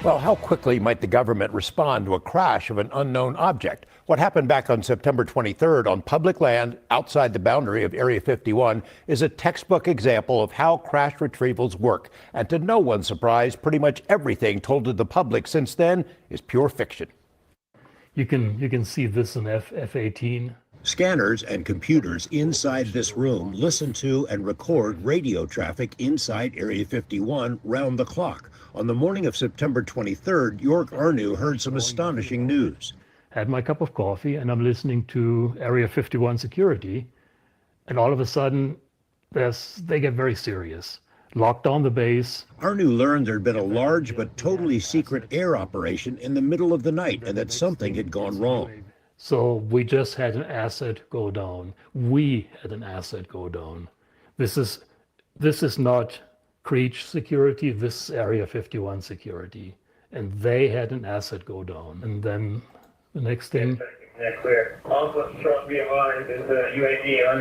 Well, how quickly might the government respond to a crash of an unknown object? What happened back on September 23rd on public land outside the boundary of Area 51 is a textbook example of how crash retrievals work. And to no one's surprise, pretty much everything told to the public since then is pure fiction. You can see this in F-18. Scanners and computers inside this room listen to and record radio traffic inside Area 51 round the clock. On the morning of September 23rd, York Arnu heard some astonishing news. Had my cup of coffee and I'm listening to Area 51 security, and all of a sudden they get very serious. Locked down the base. Arnu learned there'd been a large but totally secret air operation in the middle of the night and that something had gone wrong. So we just had an asset go down. We had an asset go down. This is not Creech security, this is Area 51 security. And they had an asset go down. And then the next thing. Yeah, clear. Also shown behind is the UAP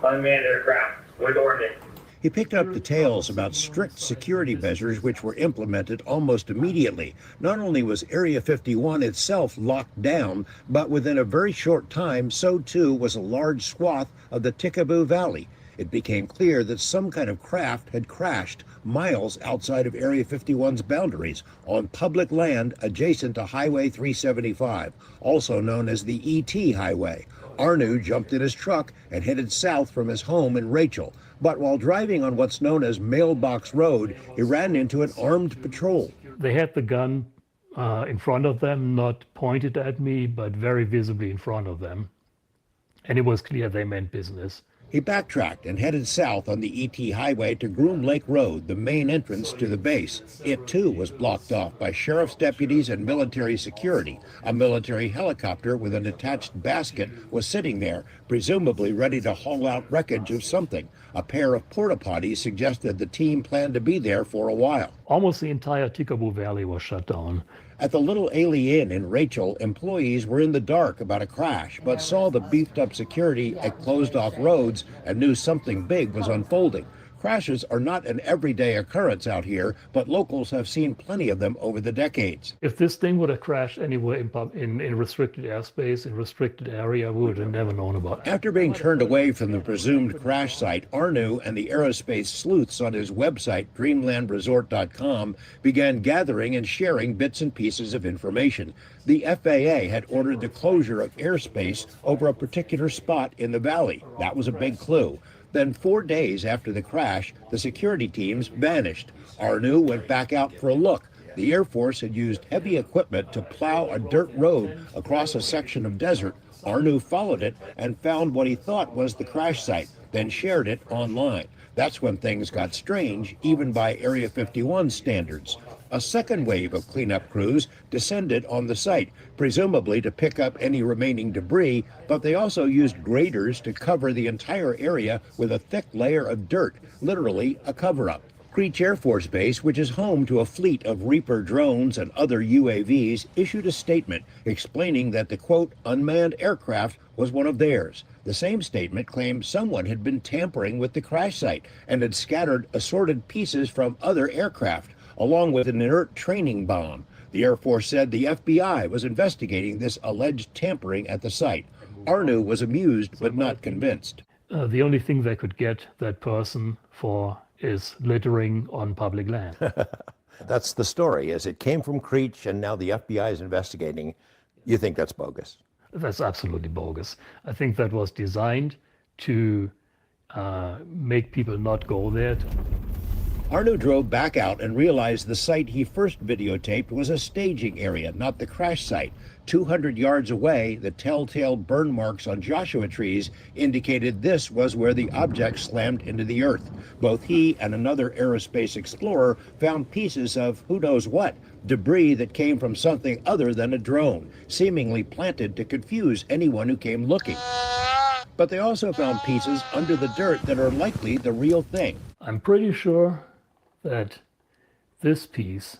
unmanned aircraft with ordnance. He picked up details about strict security measures which were implemented almost immediately. Not only was Area 51 itself locked down, but within a very short time, so too was a large swath of the Tikaboo Valley. it became clear that some kind of craft had crashed miles outside of Area 51's boundaries on public land adjacent to Highway 375, also known as the ET Highway. Arnu jumped in his truck and headed south from his home in Rachel. But while driving on what's known as Mailbox Road, he ran into an armed patrol. They had the gun in front of them, not pointed at me, but very visibly in front of them. And it was clear they meant business. He backtracked and headed south on the ET Highway to Groom Lake Road, the main entrance to the base. It too was blocked off by sheriff's deputies and military security. A military helicopter with an attached basket was sitting there, presumably ready to haul out wreckage of something. A pair of porta potties suggested the team planned to be there for a while. Almost the entire Tikaboo Valley was shut down. At the Little Ailey Inn in Rachel, employees were in the dark about a crash, but saw the beefed-up security at closed-off roads and knew something big was unfolding. Crashes are not an everyday occurrence out here, but locals have seen plenty of them over the decades. If this thing would have crashed anywhere in restricted airspace, in restricted area, we would have never known about it. After being turned away from the presumed crash site, Arnu and the aerospace sleuths on his website, dreamlandresort.com, began gathering and sharing bits and pieces of information. The FAA had ordered the closure of airspace over a particular spot in the valley. That was a big clue. Then 4 days after the crash, the security teams vanished. Arnu went back out for a look. The Air Force had used heavy equipment to plow a dirt road across a section of desert. Arnu followed it and found what he thought was the crash site, then shared it online. That's when things got strange, even by Area 51 standards. A second wave of cleanup crews descended on the site, presumably to pick up any remaining debris, but they also used graders to cover the entire area with a thick layer of dirt, literally a cover-up. Creech Air Force Base, which is home to a fleet of Reaper drones and other UAVs, issued a statement explaining that the, quote, unmanned aircraft was one of theirs. The same statement claimed someone had been tampering with the crash site and had scattered assorted pieces from other aircraft, along with an inert training bomb. The Air Force said the FBI was investigating this alleged tampering at the site. Arnu was amused but not convinced. The only thing they could get that person for is littering on public land. That's the story, is it came from Creech and now the FBI is investigating. You think that's bogus? That's absolutely bogus. I think that was designed to make people not go there. Arnu drove back out and realized the site he first videotaped was a staging area, not the crash site. 200 yards away, the telltale burn marks on Joshua trees indicated this was where the object slammed into the earth. Both he and another aerospace explorer found pieces of who knows what, debris that came from something other than a drone, seemingly planted to confuse anyone who came looking. But they also found pieces under the dirt that are likely the real thing. I'm pretty sure that this piece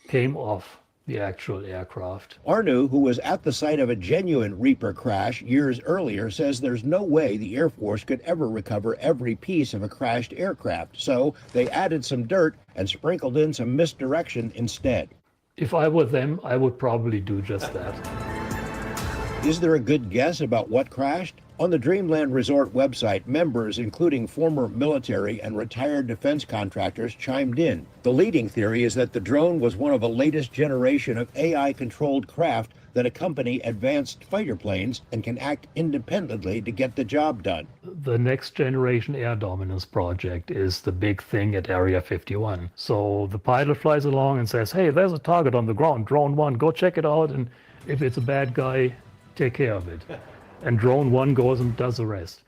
came off the actual aircraft. Arnu, who was at the site of a genuine Reaper crash years earlier, says there's no way the Air Force could ever recover every piece of a crashed aircraft, so they added some dirt and sprinkled in some misdirection instead. If I were them, I would probably do just that. Is there a good guess about what crashed? On the Dreamland Resort website, members, including former military and retired defense contractors, chimed in. The leading theory is that the drone was one of a latest generation of AI-controlled craft that accompany advanced fighter planes and can act independently to get the job done. The next generation air dominance project is the big thing at Area 51. So the pilot flies along and says, hey, there's a target on the ground, drone 1, go check it out, and if it's a bad guy, take care of it. And drone 1 goes and does the rest.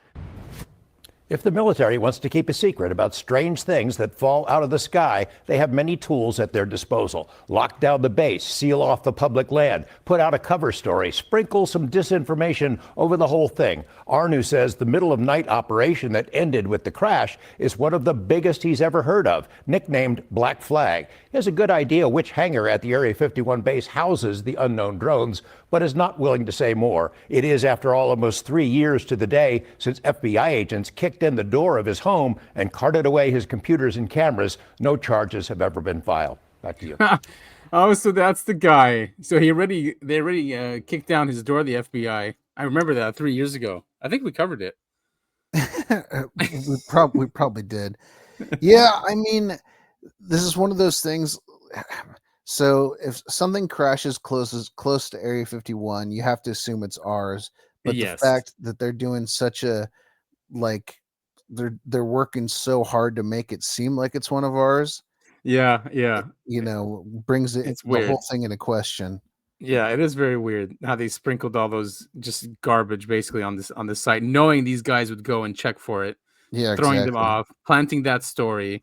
If the military wants to keep a secret about strange things that fall out of the sky, they have many tools at their disposal. Lock down the base, seal off the public land, put out a cover story, sprinkle some disinformation over the whole thing. Arnu says the middle of night operation that ended with the crash is one of the biggest he's ever heard of, nicknamed Black Flag. He has a good idea which hangar at the Area 51 base houses the unknown drones, but is not willing to say more. It is, after all, almost 3 years to the day since FBI agents kicked in the door of his home and carted away his computers and cameras. No charges have ever been filed. Back to you. Oh, so that's the guy. So they already kicked down his door, the FBI. I remember that 3 years ago. I think we covered it. we probably did. Yeah, I mean, this is one of those things. So if something crashes close to Area 51, you have to assume it's ours. But Yes. the fact that they're doing such a they're working so hard to make it seem like it's one of ours. Yeah. Brings the weird. whole thing into question. Yeah, it is very weird how they sprinkled all those just garbage basically on the site, knowing these guys would go and check for it. Yeah, throwing them off, planting that story.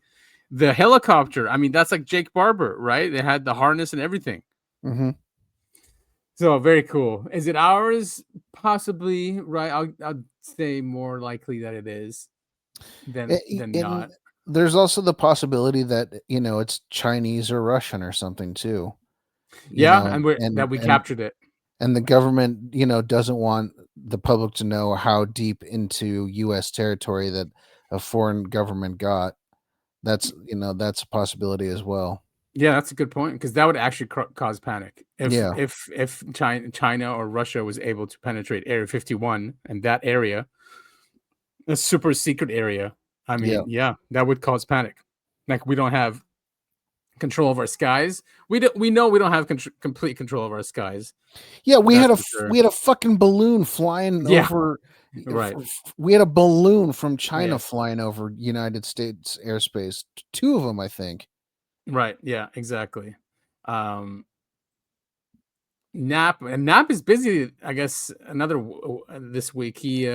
The helicopter, I mean, that's like Jake Barber, right? They had the harness and everything. Mm-hmm. So very cool. Is it ours? Possibly, right? I'll say more likely that it is than not. There's also the possibility that it's Chinese or Russian or something too. And we captured it. And the government, doesn't want the public to know how deep into U.S. territory that a foreign government got. That's a possibility as well. Yeah, that's a good point, because that would actually cause panic if China or Russia was able to penetrate Area 51 and that area, a super secret area. I mean, that would cause panic. Like, we don't have control of our skies. We know we don't have complete control of our skies. Yeah, we had a fucking balloon flying over. Right. We had a balloon from China flying over United States airspace. 2 of them, I think. Right. Yeah, exactly. Knapp is busy, I guess, this week. He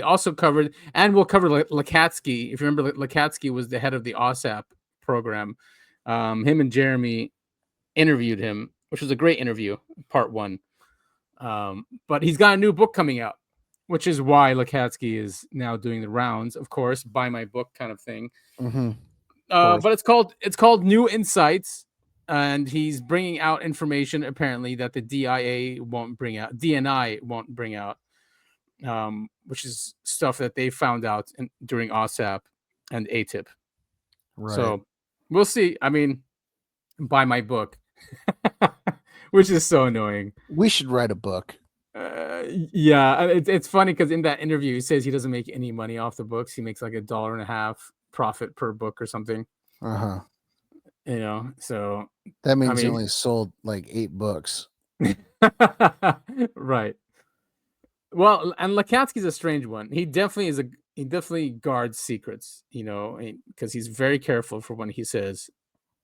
also covered, and we'll cover Lacatski. If you remember, Lacatski was the head of the AWSAP program. Him and Jeremy interviewed him, which was a great interview, part 1. But he's got a new book coming out, which is why Lacatski is now doing the rounds, of course, buy my book kind of thing. Mm-hmm. But it's called New Insights, and he's bringing out information apparently that the DNI won't bring out, which is stuff that they found out during AWSAP and ATIP. Right. So we'll see. I mean, buy my book, which is so annoying. We should write a book. It's funny because in that interview he says he doesn't make any money off the books. He makes like $1.50 profit per book or something. So that means he only sold like 8 books. Right. Well, and Lacatski's a strange one. He definitely guards secrets, because he's very careful for what he says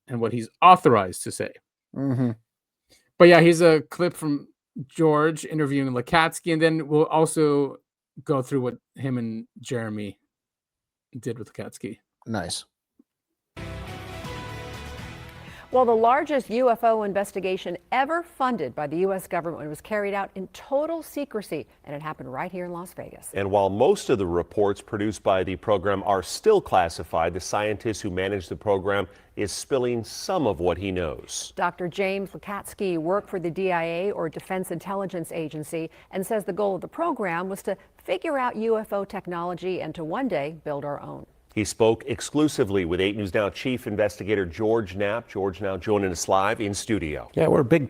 and what he's authorized to say. Mm-hmm. But yeah, here's a clip from George interviewing Lacatski, and then we'll also go through what him and Jeremy did with Lacatski. Nice. Well, the largest UFO investigation ever funded by the U.S. government was carried out in total secrecy, and it happened right here in Las Vegas. And while most of the reports produced by the program are still classified, the scientist who managed the program is spilling some of what he knows. Dr. James Lacatski worked for the DIA, or Defense Intelligence Agency, and says the goal of the program was to figure out UFO technology and to one day build our own. He spoke exclusively with 8 News Now Chief Investigator George Knapp. George now joining us live in studio. Yeah, we're a big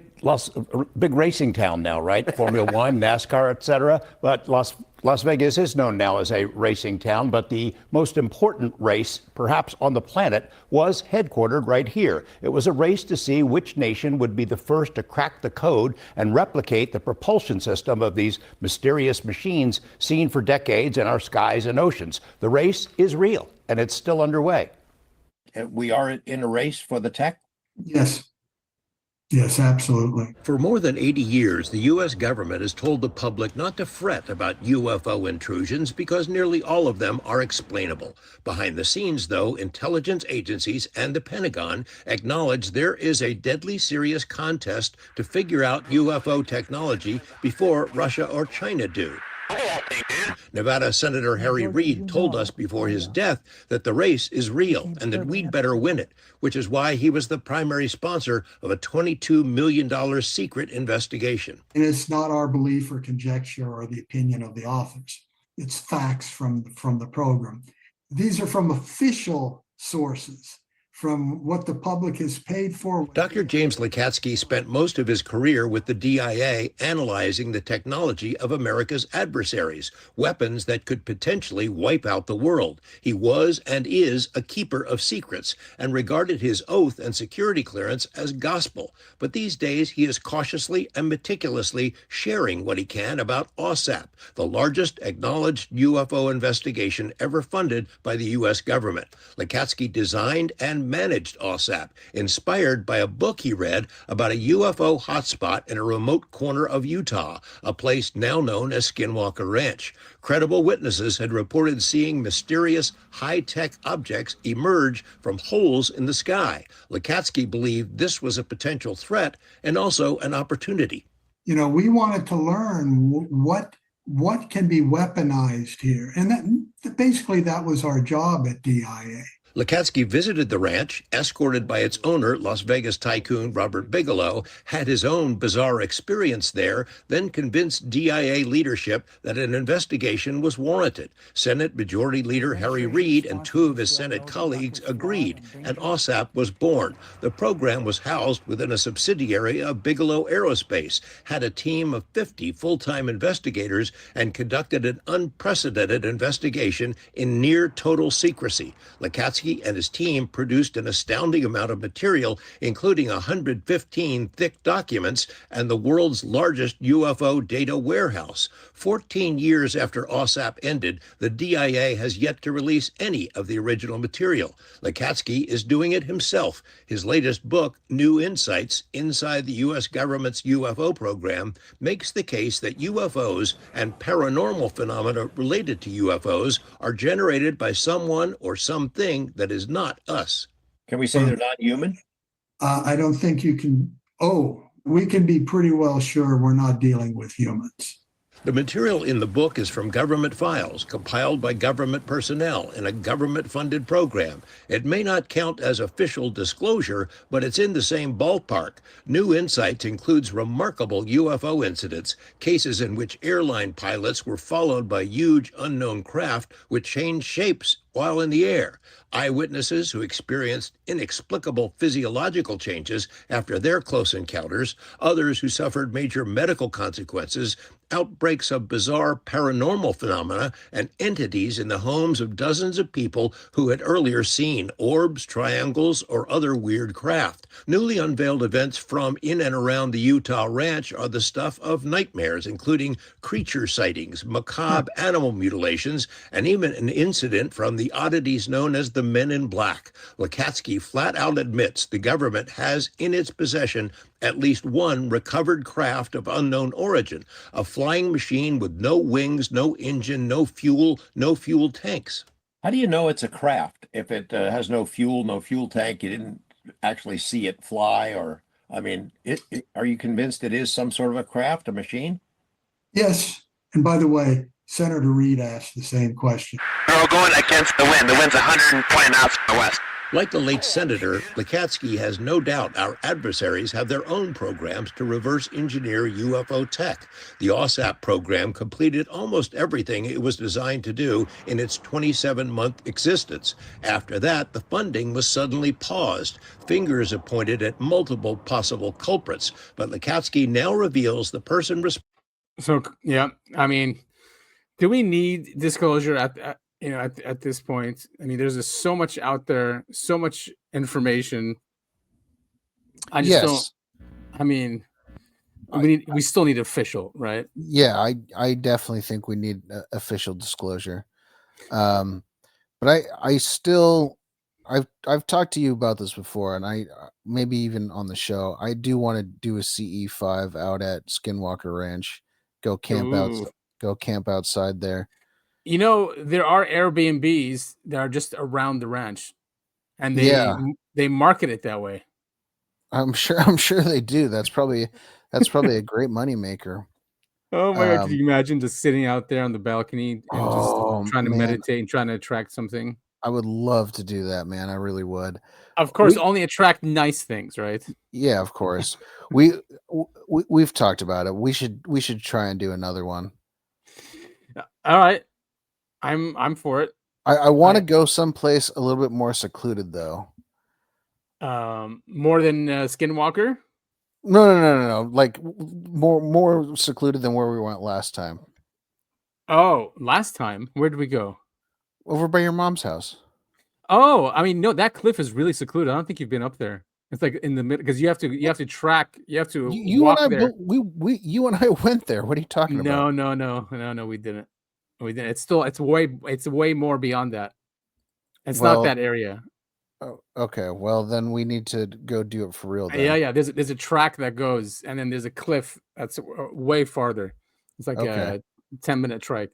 racing town now, right? Formula One, NASCAR, etc. But Las Vegas is known now as a racing town, but the most important race, perhaps on the planet, was headquartered right here. It was a race to see which nation would be the first to crack the code and replicate the propulsion system of these mysterious machines seen for decades in our skies and oceans. The race is real, and it's still underway. We are in a race for the tech? Yes. Yes, absolutely. For more than 80 years, the U.S. government has told the public not to fret about UFO intrusions because nearly all of them are explainable. Behind the scenes, though, intelligence agencies and the Pentagon acknowledge there is a deadly serious contest to figure out UFO technology before Russia or China do. Nevada Senator Harry Reid told us before his death that the race is real and that we'd better win it, which is why he was the primary sponsor of a $22 million secret investigation. And it's not our belief or conjecture or the opinion of the authors. It's facts from the program. These are from official sources from what the public has paid for. Dr. James Lacatski spent most of his career with the DIA analyzing the technology of America's adversaries, weapons that could potentially wipe out the world. He was and is a keeper of secrets and regarded his oath and security clearance as gospel. But these days, he is cautiously and meticulously sharing what he can about AWSAP, the largest acknowledged UFO investigation ever funded by the U.S. government. Lacatski designed and managed AWSAP, inspired by a book he read about a UFO hotspot in a remote corner of Utah, a place now known as Skinwalker Ranch. Credible witnesses had reported seeing mysterious high-tech objects emerge from holes in the sky. Lacatski believed this was a potential threat and also an opportunity. You know, we wanted to learn what can be weaponized here. And basically that was our job at DIA. Lacatski visited the ranch, escorted by its owner, Las Vegas tycoon Robert Bigelow, had his own bizarre experience there, then convinced DIA leadership that an investigation was warranted. Senate Majority Leader Harry Reid and two of his Senate colleagues agreed, and AWSAP was born. The program was housed within a subsidiary of Bigelow Aerospace, had a team of 50 full-time investigators, and conducted an unprecedented investigation in near total secrecy. Lacatski and his team produced an astounding amount of material, including 115 thick documents and the world's largest UFO data warehouse. 14 years after AWSAP ended, the DIA has yet to release any of the original material. Lacatski is doing it himself. His latest book, New Insights Inside the U.S. Government's UFO Program, makes the case that UFOs and paranormal phenomena related to UFOs are generated by someone or something that is not us. Can we say they're not human? I don't think you can. We can be pretty well sure we're not dealing with humans. The material in the book is from government files, compiled by government personnel in a government-funded program. It may not count as official disclosure, but it's in the same ballpark. New Insights includes remarkable UFO incidents, cases in which airline pilots were followed by huge unknown craft which changed shapes while in the air, eyewitnesses who experienced inexplicable physiological changes after their close encounters, others who suffered major medical consequences, outbreaks of bizarre paranormal phenomena, and entities in the homes of dozens of people who had earlier seen orbs, triangles, or other weird craft. Newly unveiled events from in and around the Utah ranch are the stuff of nightmares, including creature sightings, macabre animal mutilations, and even an incident from the oddities known as the Men in Black. Lacatski flat out admits the government has in its possession at least one recovered craft of unknown origin, a flying machine with no wings, no engine, no fuel tanks. How do you know it's a craft if it has no fuel tank? You didn't actually see it fly, or, I mean, are you convinced it is some sort of a craft, a machine? Yes. And by the way, Senator Reid asked the same question. We're all going against the wind. The wind's 120 knots from the west. Like the late senator, Lacatski has no doubt our adversaries have their own programs to reverse engineer UFO tech. The AWSAP program completed almost everything it was designed to do in its 27-month existence. After that, the funding was suddenly paused. Fingers are pointed at multiple possible culprits, but Lacatski now reveals the person responsible. So, yeah, I mean, do we need disclosure at this point? I mean, there's just so much out there, so much information. I just don't. I mean, we still need official, right? Yeah, I definitely think we need official disclosure. But I've talked to you about this before, and I maybe even on the show. I do want to do a CE5 out at Skinwalker Ranch. Go camp outside there. You know, there are Airbnbs that are just around the ranch, and they market it that way. I'm sure they do. That's probably a great moneymaker. Oh my God, can you imagine just sitting out there on the balcony and just trying to meditate and trying to attract something? I would love to do that, man. I really would. Of course, only attract nice things, right? Yeah, of course. We've talked about it. We should try and do another one. All right. I'm for it. I want to go someplace a little bit more secluded, though. More than Skinwalker? No. Like more secluded than where we went last time. Oh, last time, where did we go? Over by your mom's house. Oh, I mean, no, that cliff is really secluded. I don't think you've been up there. It's like in the middle because you have to track. You have to You walk and I, there. you and I went there. What are you talking about? No, we didn't. We didn't. It's way more beyond that. It's not Well, that area. Oh, okay. Well, then we need to go do it for real. Then. Yeah. There's a track that goes, and then there's a cliff that's way farther. It's like a 10-minute track.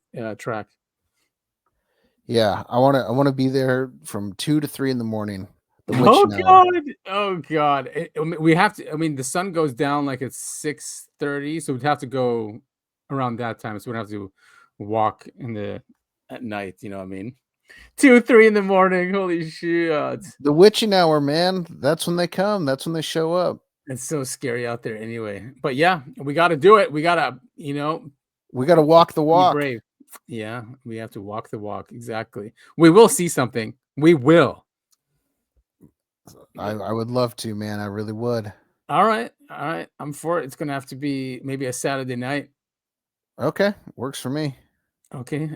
Yeah, I want to be there from 2 to 3 in the morning. The Oh God! We have to. I mean, the sun goes down like at 6:30, so we'd have to go around that time. So we'd have to walk at night. You know what I mean? 2, 3 in the morning. Holy shit! The witching hour, man. That's when they come. That's when they show up. It's so scary out there, anyway. But yeah, we got to do it. We gotta, we got to walk the walk. Be brave. Yeah, we have to walk the walk. Exactly. We will see something. We will. I would love to, man. I really would. All right. I'm for it. It's gonna have to be maybe a Saturday night. Okay, works for me. Okay.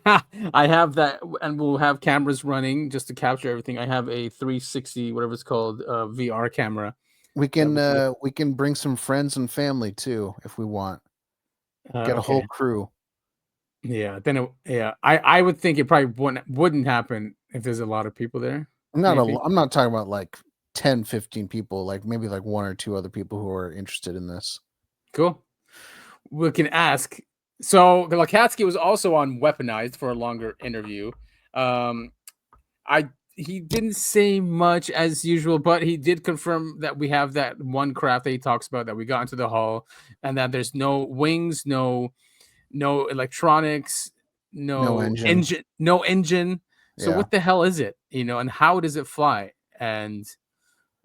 I have that, and we'll have cameras running just to capture everything. I have a 360, whatever it's called, VR camera. We can bring some friends and family too if we want. Get a whole crew. Yeah. Then I would think it probably wouldn't happen if there's a lot of people there. I'm not talking about like 10, 15 people, like maybe like 1 or 2 other people who are interested in this. Cool. We can ask. So Lacatski was also on Weaponized for a longer interview. He didn't say much as usual, but he did confirm that we have that one craft that he talks about that we got into the hull, and that there's no wings, no electronics, no engine. So what the hell is it? And how does it fly? And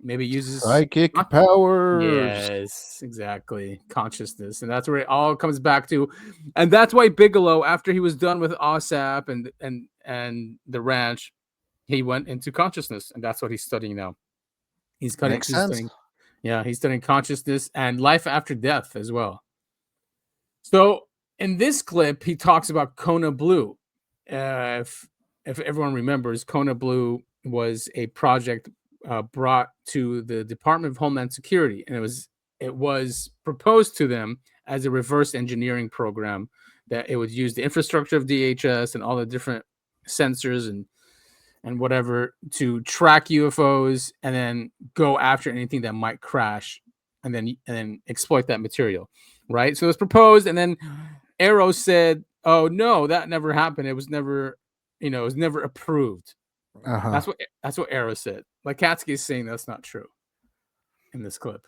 maybe uses psychic powers. Yes, exactly. Consciousness. And that's where it all comes back to. And that's why Bigelow, after he was done with AWSAP and the ranch, he went into consciousness. And that's what he's studying now. He's studying consciousness and life after death as well. So in this clip, he talks about Kona Blue. If everyone remembers, Kona Blue was a project brought to the Department of Homeland Security, and it was proposed to them as a reverse engineering program that it would use the infrastructure of DHS and all the different sensors and whatever to track UFOs and then go after anything that might crash and then exploit that material, right? So it was proposed, and then Arrow said, "Oh no, that never happened. It was never, it was never approved." That's what Arrow said. Lacatski is saying that's not true in this clip.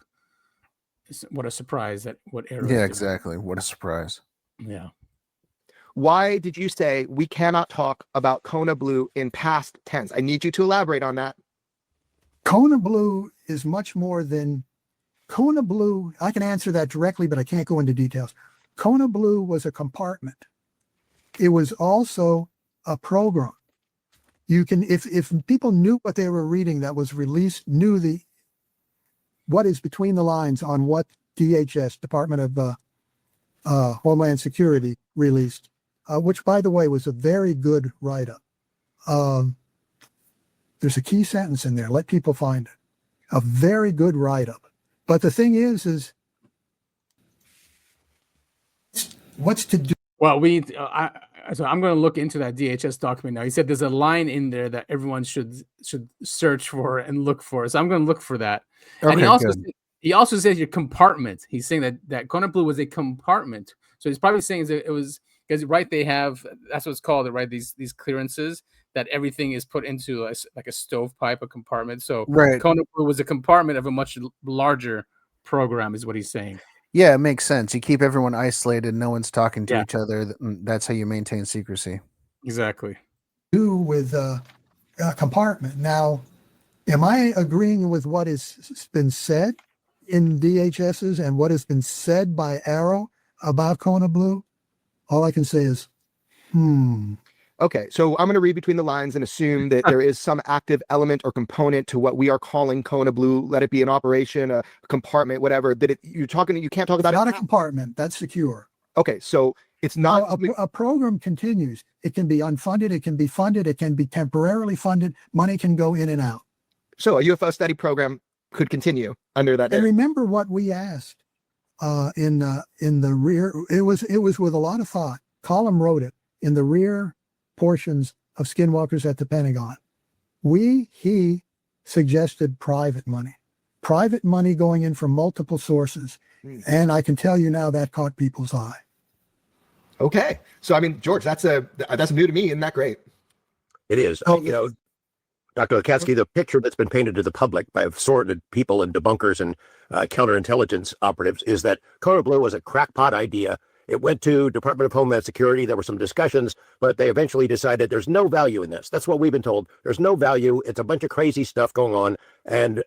What a surprise that what Arrow. Yeah, exactly. What a surprise. Yeah. Why did you say we cannot talk about Kona Blue in past tense? I need you to elaborate on that. Kona Blue is much more than Kona Blue. I can answer that directly, but I can't go into details. Kona Blue was a compartment. It was also a program. You can, if people knew what they were reading that was released, knew what is between the lines on what DHS, Department of Homeland Security, released, which, by the way, was a very good write-up. There's a key sentence in there. Let people find it. A very good write-up. But the thing is what's to do? Well, so I'm going to look into that DHS document now. He said there's a line in there that everyone should search for and look for. So I'm going to look for that. And he also says your compartment. He's saying that Kona Blue was a compartment. So he's probably saying that it was because they have, that's what it's called, right? These clearances that everything is put into like a stovepipe, a compartment. So Kona Blue was a compartment of a much larger program, is what he's saying. Yeah, it makes sense. You keep everyone isolated. No one's talking to each other. That's how you maintain secrecy. Exactly. Do with a compartment. Now, am I agreeing with what has been said in DHS's and what has been said by Arrow about Kona Blue? All I can say is, Okay, so I'm going to read between the lines and assume that there is some active element or component to what we are calling Kona Blue. Let it be an operation, a compartment, whatever. That you can't talk about Not it. a compartment. That's secure. Okay, so it's not a program continues. It can be unfunded. It can be funded. It can be temporarily funded. Money can go in and out. So a UFO study program could continue under that. And remember what we asked in the rear. It was with a lot of thought. Column wrote it in the rear portions of Skinwalkers at the Pentagon. He suggested private money going in from multiple sources. And I can tell you now that caught people's eye. Okay. So, I mean, George, that's new to me. Isn't that great? It is. Dr. Lacatski, the picture that's been painted to the public by assorted people and debunkers and counterintelligence operatives is that Kona Blue was a crackpot idea. It went to Department of Homeland Security. There were some discussions, but they eventually decided there's no value in this. That's what we've been told. There's no value. It's a bunch of crazy stuff going on. And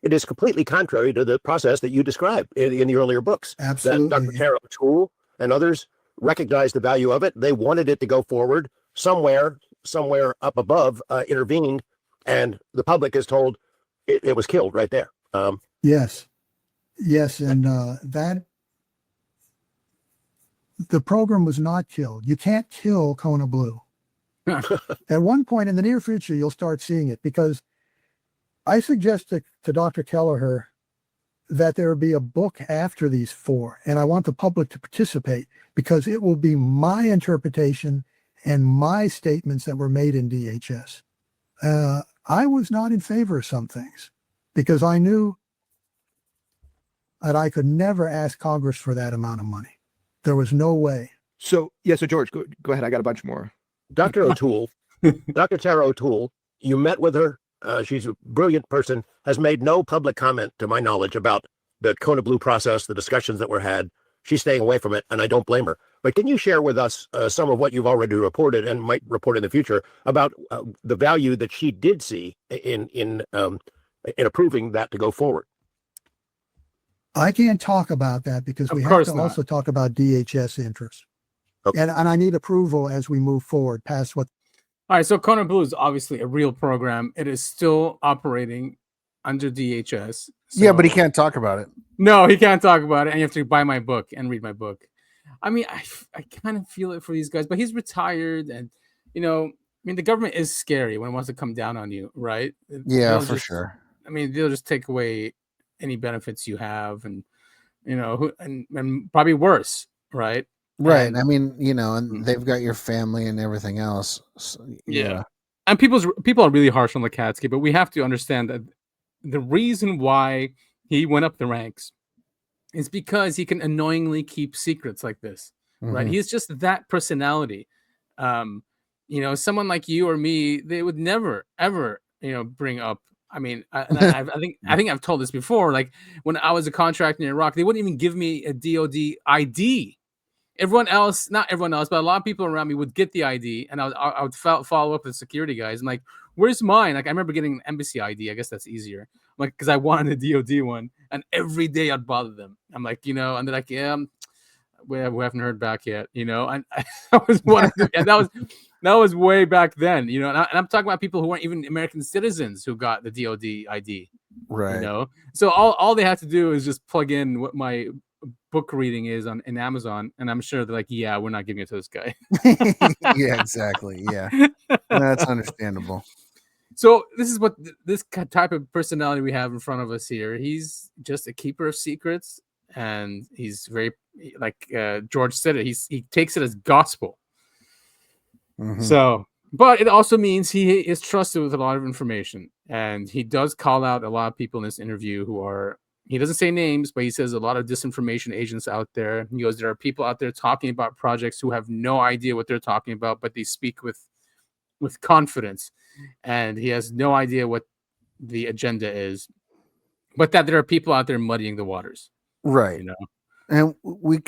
it is completely contrary to the process that you described in the earlier books. Absolutely. That Dr. Tara O'Toole and others recognized the value of it. They wanted it to go forward. Somewhere up above intervened, and the public is told it was killed right there. Yes, and that the program was not killed. You can't kill Kona Blue. At one point in the near future, you'll start seeing it, because I suggested to Dr. Kelleher that there be a book after these four, and I want the public to participate, because it will be my interpretation and my statements that were made in DHS. I was not in favor of some things because I knew that I could never ask Congress for that amount of money. There was no way. So George, go ahead. I got a bunch more. Dr. O'Toole, Dr. Tara O'Toole, you met with her. She's a brilliant person, has made no public comment, to my knowledge, about the Kona Blue process, the discussions that were had. She's staying away from it, and I don't blame her. But can you share with us some of what you've already reported and might report in the future about the value that she did see in approving that to go forward? I can't talk about that because we have to also talk about DHS interests. Okay. And I need approval as we move forward past what. All right, so Kona Blue is obviously a real program. It is still operating under DHS. So... Yeah, but he can't talk about it. No, he can't talk about it, and you have to buy my book and read my book. I mean, I kind of feel it for these guys, but he's retired, and the government is scary when it wants to come down on you, right? Yeah, for sure. I mean, they'll just take away any benefits you have, and and probably worse, right? Right. And, I mean, and they've got your family and everything else. So, yeah. And people are really harsh on Lacatski, but we have to understand that the reason why he went up the ranks is because he can annoyingly keep secrets like this, right? He's just that personality. Someone like you or me, they would never, ever, bring up. I mean, I think I've told this before. Like when I was a contractor in Iraq, they wouldn't even give me a DoD ID. Everyone else, not everyone else, but a lot of people around me would get the ID, and I would follow up with security guys. I'm like, "Where's mine?" Like I remember getting an embassy ID. I guess that's easier. Like because I wanted a DoD one, and every day I'd bother them. I'm like, and they're like, "Yeah, we haven't heard back yet." And I was one of them, and that was way back then. And I'm talking about people who weren't even American citizens who got the DoD ID. Right. So all they had to do is just plug in what my book reading is in Amazon, and I'm sure they're like, yeah, we're not giving it to this guy. Yeah, exactly. Yeah, that's understandable. So this is what this type of personality we have in front of us here. He's just a keeper of secrets, and he's very, like George said it, he takes it as gospel. So, but it also means he is trusted with a lot of information, and he does call out a lot of people in this interview who are. He doesn't say names, but he says a lot of disinformation agents out there. He goes, there are people out there talking about projects who have no idea what they're talking about, but they speak with confidence. And he has no idea what the agenda is, but that there are people out there muddying the waters. Right. And we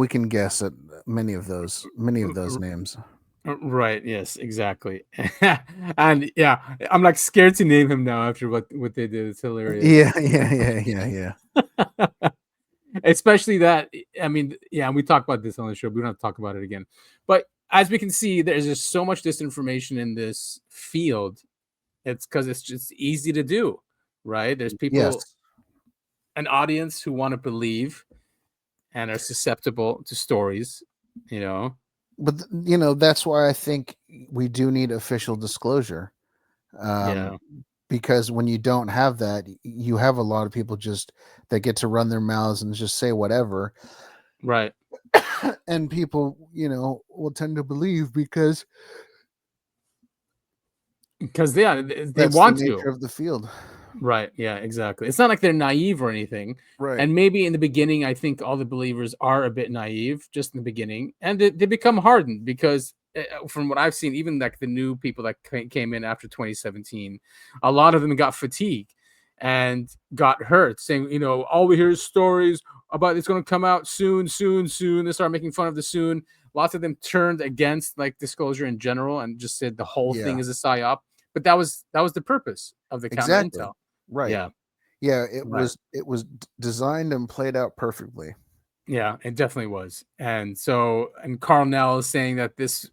can guess at many of those names. Right. Yes, exactly. And yeah, I'm like scared to name him now after what they did. It's hilarious. Yeah. Especially that, I mean, yeah, we talked about this on the show. We don't have to talk about it again. But as we can see, there's just so much disinformation in this field. It's because it's just easy to do, right? There's people, an audience who want to believe and are susceptible to stories, you know. But that's why I think we do need official disclosure. Because when you don't have that, you have a lot of people just that get to run their mouths and just say whatever. Right. And people, will tend to believe because they that's want the nature to of the field. Right. Yeah, exactly. It's not like they're naive or anything. Right. And maybe in the beginning, I think all the believers are a bit naive just in the beginning, and they become hardened because from what I've seen, even like the new people that came in after 2017, a lot of them got fatigued and got hurt, saying, all we hear is stories about it's going to come out soon. They start making fun of the soon. Lots of them turned against like disclosure in general and just said the whole thing is a psyop. But that was the purpose of the counter intel. Right. Yeah. Yeah. It was designed and played out perfectly. Yeah, it definitely was. And Carl Nell is saying that this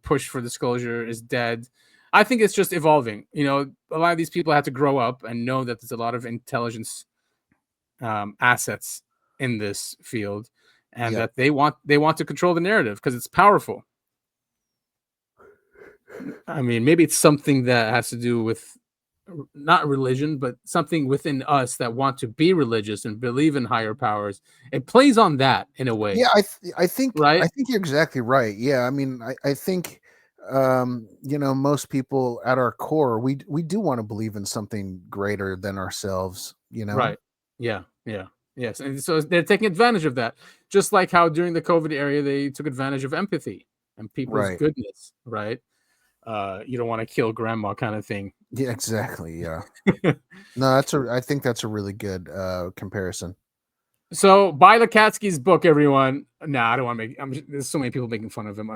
push for disclosure is dead. I think it's just evolving. A lot of these people have to grow up and know that there's a lot of intelligence assets in this field, and that they want to control the narrative because it's powerful. I mean, maybe it's something that has to do with not religion, but something within us that want to be religious and believe in higher powers. It plays on that in a way. Yeah, I think right. I think you're exactly right. Yeah, I mean, I think most people at our core, we do want to believe in something greater than ourselves. Right. Yeah. Yes, and so they're taking advantage of that, just like how during the COVID era they took advantage of empathy and people's goodness. Right. You don't want to kill grandma kind of thing. Yeah, exactly. Yeah. No, I think that's a really good comparison. So buy Lacatski's book, everyone. Nah, I don't want to make. There's so many people making fun of him.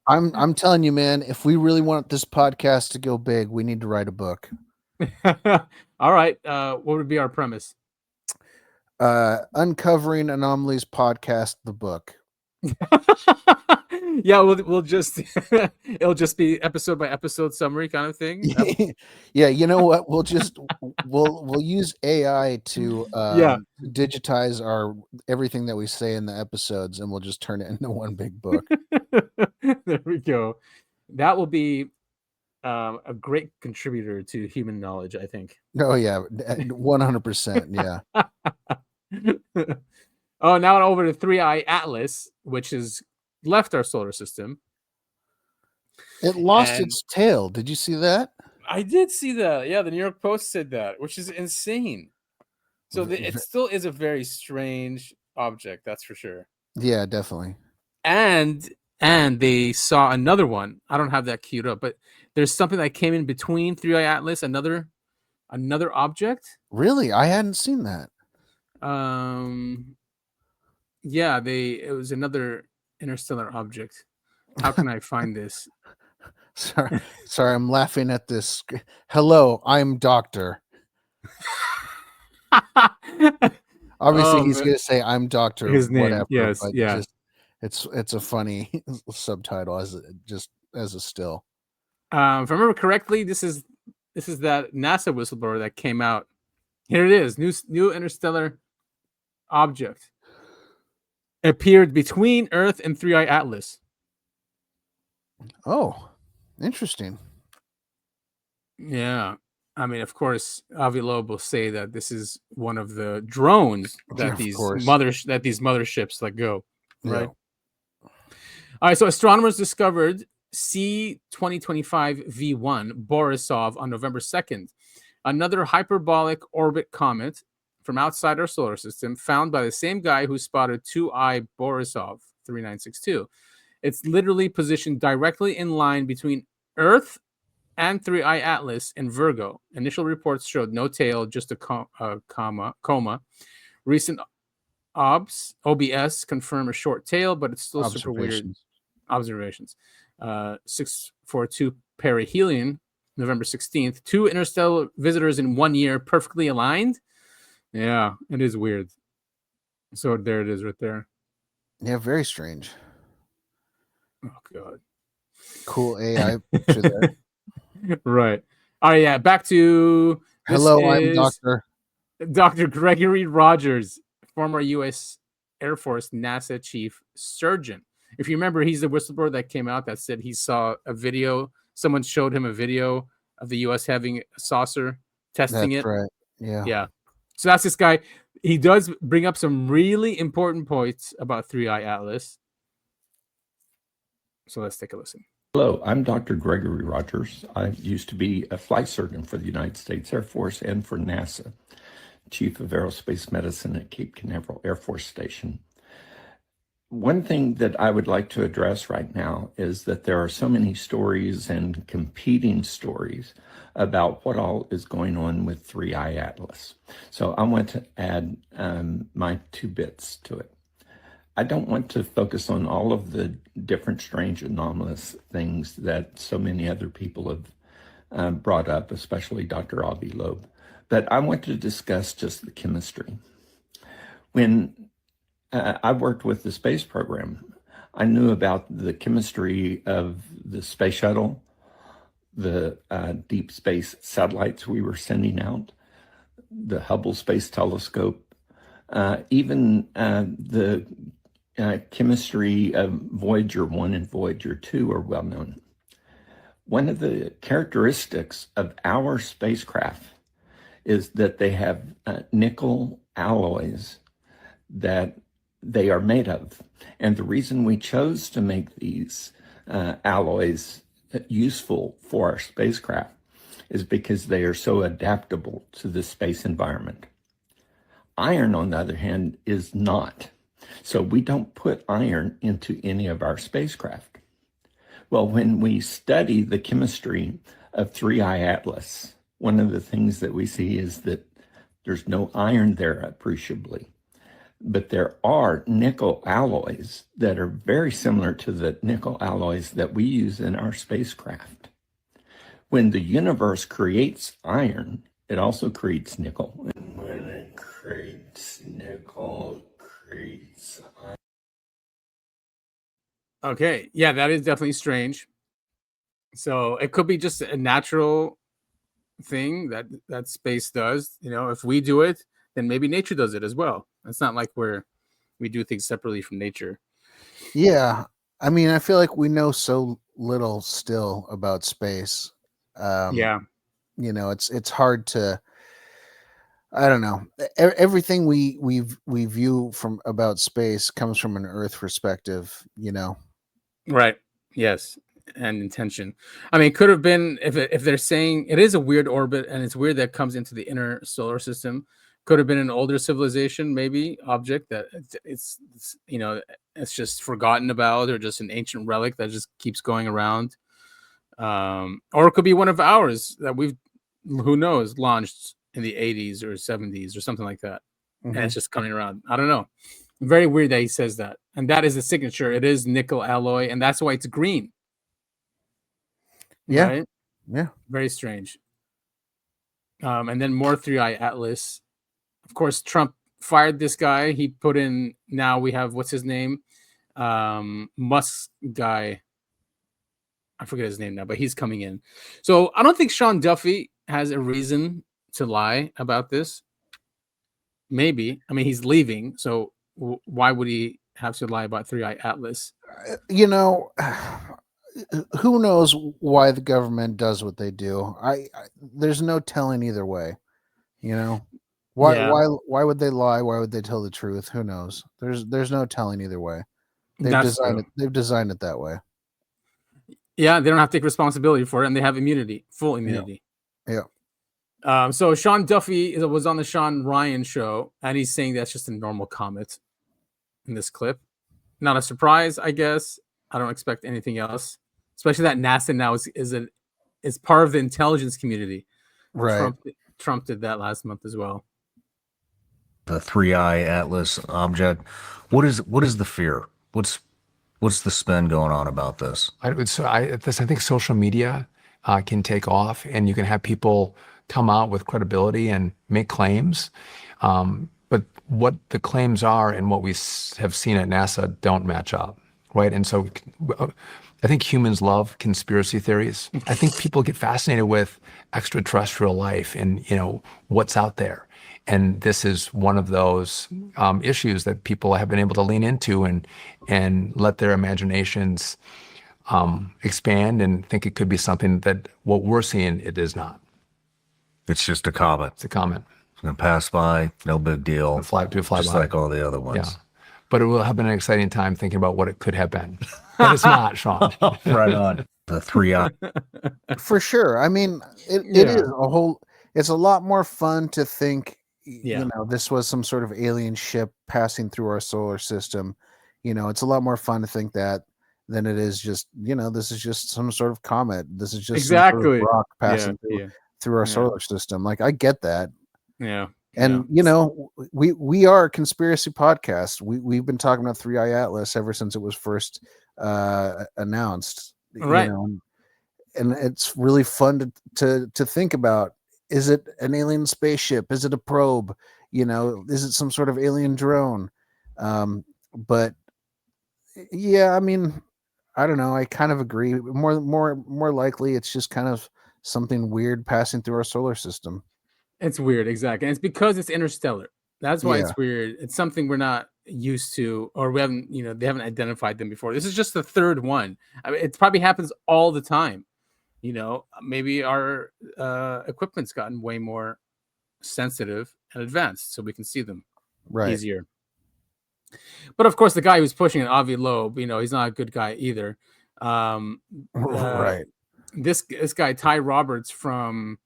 I'm telling you, man. If we really want this podcast to go big, we need to write a book. All right. What would be our premise? Uncovering Anomalies podcast, the book. Yeah, we'll just it'll just be episode by episode summary kind of thing. Yeah, you know what? We'll use AI to digitize everything that we say in the episodes, and we'll just turn it into one big book. There we go. That will be a great contributor to human knowledge, I think. Oh yeah, 100%. Yeah. Oh, now over to 3i Atlas, which has left our solar system. It lost its tail. Did you see that? I did see that. Yeah, the New York Post said that, which is insane. So it still is a very strange object, that's for sure. Yeah, definitely. And they saw another one. I don't have that queued up, but there's something that came in between 3i Atlas, another object. Really? I hadn't seen that. Yeah, it was another interstellar object. How can I find this? Sorry, I'm laughing at this. Hello, I'm Doctor. Obviously, he's going to say I'm Doctor. His name, whatever, yes, but yeah. It's a funny subtitle as a still. If I remember correctly, this is that NASA whistleblower that came out. Here it is, new interstellar object appeared between Earth and 3i Atlas. Oh, interesting. Yeah, I mean, of course, Avi Loeb will say that this is one of the drones that these motherships let go. Right. Yeah. All right. So astronomers discovered C-2025 V1 Borisov on November 2nd, another hyperbolic orbit comet from outside our solar system, found by the same guy who spotted 2I Borisov 3962. It's literally positioned directly in line between Earth and 3I Atlas in Virgo. Initial reports showed no tail, just a coma. Recent OBS confirm a short tail, but it's still super weird. Observations. 642 perihelion, November 16th. 2 interstellar visitors in 1 year, perfectly aligned. Yeah, it is weird. So there it is right there. Yeah, very strange. Oh God. Cool AI picture there. Right. All right. Yeah. Back to Hello, I'm Doctor. Dr. Gregory Rogers, former U.S. Air Force NASA chief surgeon. If you remember, he's the whistleblower that came out that said he saw a video. Someone showed him a video of the U.S. having a saucer testing That's it. right. Yeah. Yeah. So that's this guy. He does bring up some really important points about 3i Atlas. So let's take a listen. Hello, I'm Dr. Gregory Rogers. I used to be a flight surgeon for the United States Air Force and for NASA, Chief of Aerospace Medicine at Cape Canaveral Air Force Station. One thing that I would like to address right now is that there are so many stories and competing stories about what all is going on with 3i Atlas. So I want to add my 2 bits to it. I don't want to focus on all of the different strange anomalous things that so many other people have brought up, especially Dr. Avi Loeb, but I want to discuss just the chemistry. When I worked with the space program, I knew about the chemistry of the space shuttle, the deep space satellites we were sending out, the Hubble Space Telescope, even the chemistry of Voyager 1 and Voyager 2 are well known. One of the characteristics of our spacecraft is that they have nickel alloys that they are made of. And the reason we chose to make these alloys useful for our spacecraft is because they are so adaptable to the space environment. Iron, on the other hand, is not. So we don't put iron into any of our spacecraft. Well, when we study the chemistry of 3i Atlas, one of the things that we see is that there's no iron there appreciably, but there are nickel alloys that are very similar to the nickel alloys that we use in our spacecraft. When the universe creates iron, it also creates nickel. And when it creates nickel, creates iron. Okay. Yeah, that is definitely strange. So it could be just a natural thing that space does. You know, if we do it, then maybe nature does it as well. It's not like we do things separately from nature. Yeah. I mean, I feel like we know so little still about space. Yeah. You know, it's hard to, I don't know. Everything we view from about space comes from an Earth perspective, you know. Right. Yes. And intention. I mean, it could have been if they're saying it is a weird orbit and it's weird that it comes into the inner solar system. Could have been an older civilization, maybe object that it's you know, it's just forgotten about, or just an ancient relic that just keeps going around. Or it could be one of ours that we've, who knows, launched in the 80s or 70s or something like that. And it's just coming around. I don't know. Very weird that he says that. And that is the signature. It is nickel alloy, and that's why it's green. Yeah. Right? Yeah. Very strange. And then more 3i Atlas. Of course, Trump fired this guy. He put in, now we have, what's his name? Musk guy. I forget his name now, but he's coming in. So I don't think Sean Duffy has a reason to lie about this. Maybe. I mean, he's leaving. So why would he have to lie about 3i Atlas? You know, who knows why the government does what they do? There's no telling either way. You know, why would they lie? Why would they tell the truth? Who knows? There's no telling either way. They've designed it that way. Yeah, they don't have to take responsibility for it, and they have immunity, full immunity. Yeah. So Sean Duffy was on the Sean Ryan show, and he's saying that's just a normal comet in this clip. Not a surprise, I guess. I don't expect anything else, especially that NASA now is part of the intelligence community. Right. Trump did that last month as well. The 3i Atlas object. What is the fear? What's the spin going on about this? I think social media can take off, and you can have people come out with credibility and make claims. But what the claims are and what we have seen at NASA don't match up. right? And so I think humans love conspiracy theories. I think people get fascinated with extraterrestrial life and, what's out there. And this is one of those issues that people have been able to lean into and let their imaginations expand and think it could be something that what we're seeing, it is not. It's just a comet. It's a comet. It's going to pass by, no big deal. Do a fly just by. like all the other ones. Yeah. But it will have been an exciting time thinking about what it could have been. But it's not, Sean. Right on. The 3i. For sure. I mean, it is it's a lot more fun to think, this was some sort of alien ship passing through our solar system. It's a lot more fun to think that than it is just, this is just some sort of comet. This is just some sort of rock passing through our solar system. Like, I get that. Yeah. And we are a conspiracy podcast. We've been talking about 3i Atlas ever since it was first announced. Right. And it's really fun to think about. Is it an alien spaceship? Is it a probe? Is it some sort of alien drone? But yeah, I mean, I don't know. I kind of agree. More likely, it's just kind of something weird passing through our solar system. It's weird, exactly. And it's because it's interstellar. That's why it's weird. It's something we're not used to, or we haven't, they haven't identified them before. This is just the third one. I mean, it probably happens all the time. Maybe our equipment's gotten way more sensitive and advanced, so we can see them easier. But of course, the guy who's pushing it, Avi Loeb, he's not a good guy either. Right. This guy, Ty Roberts from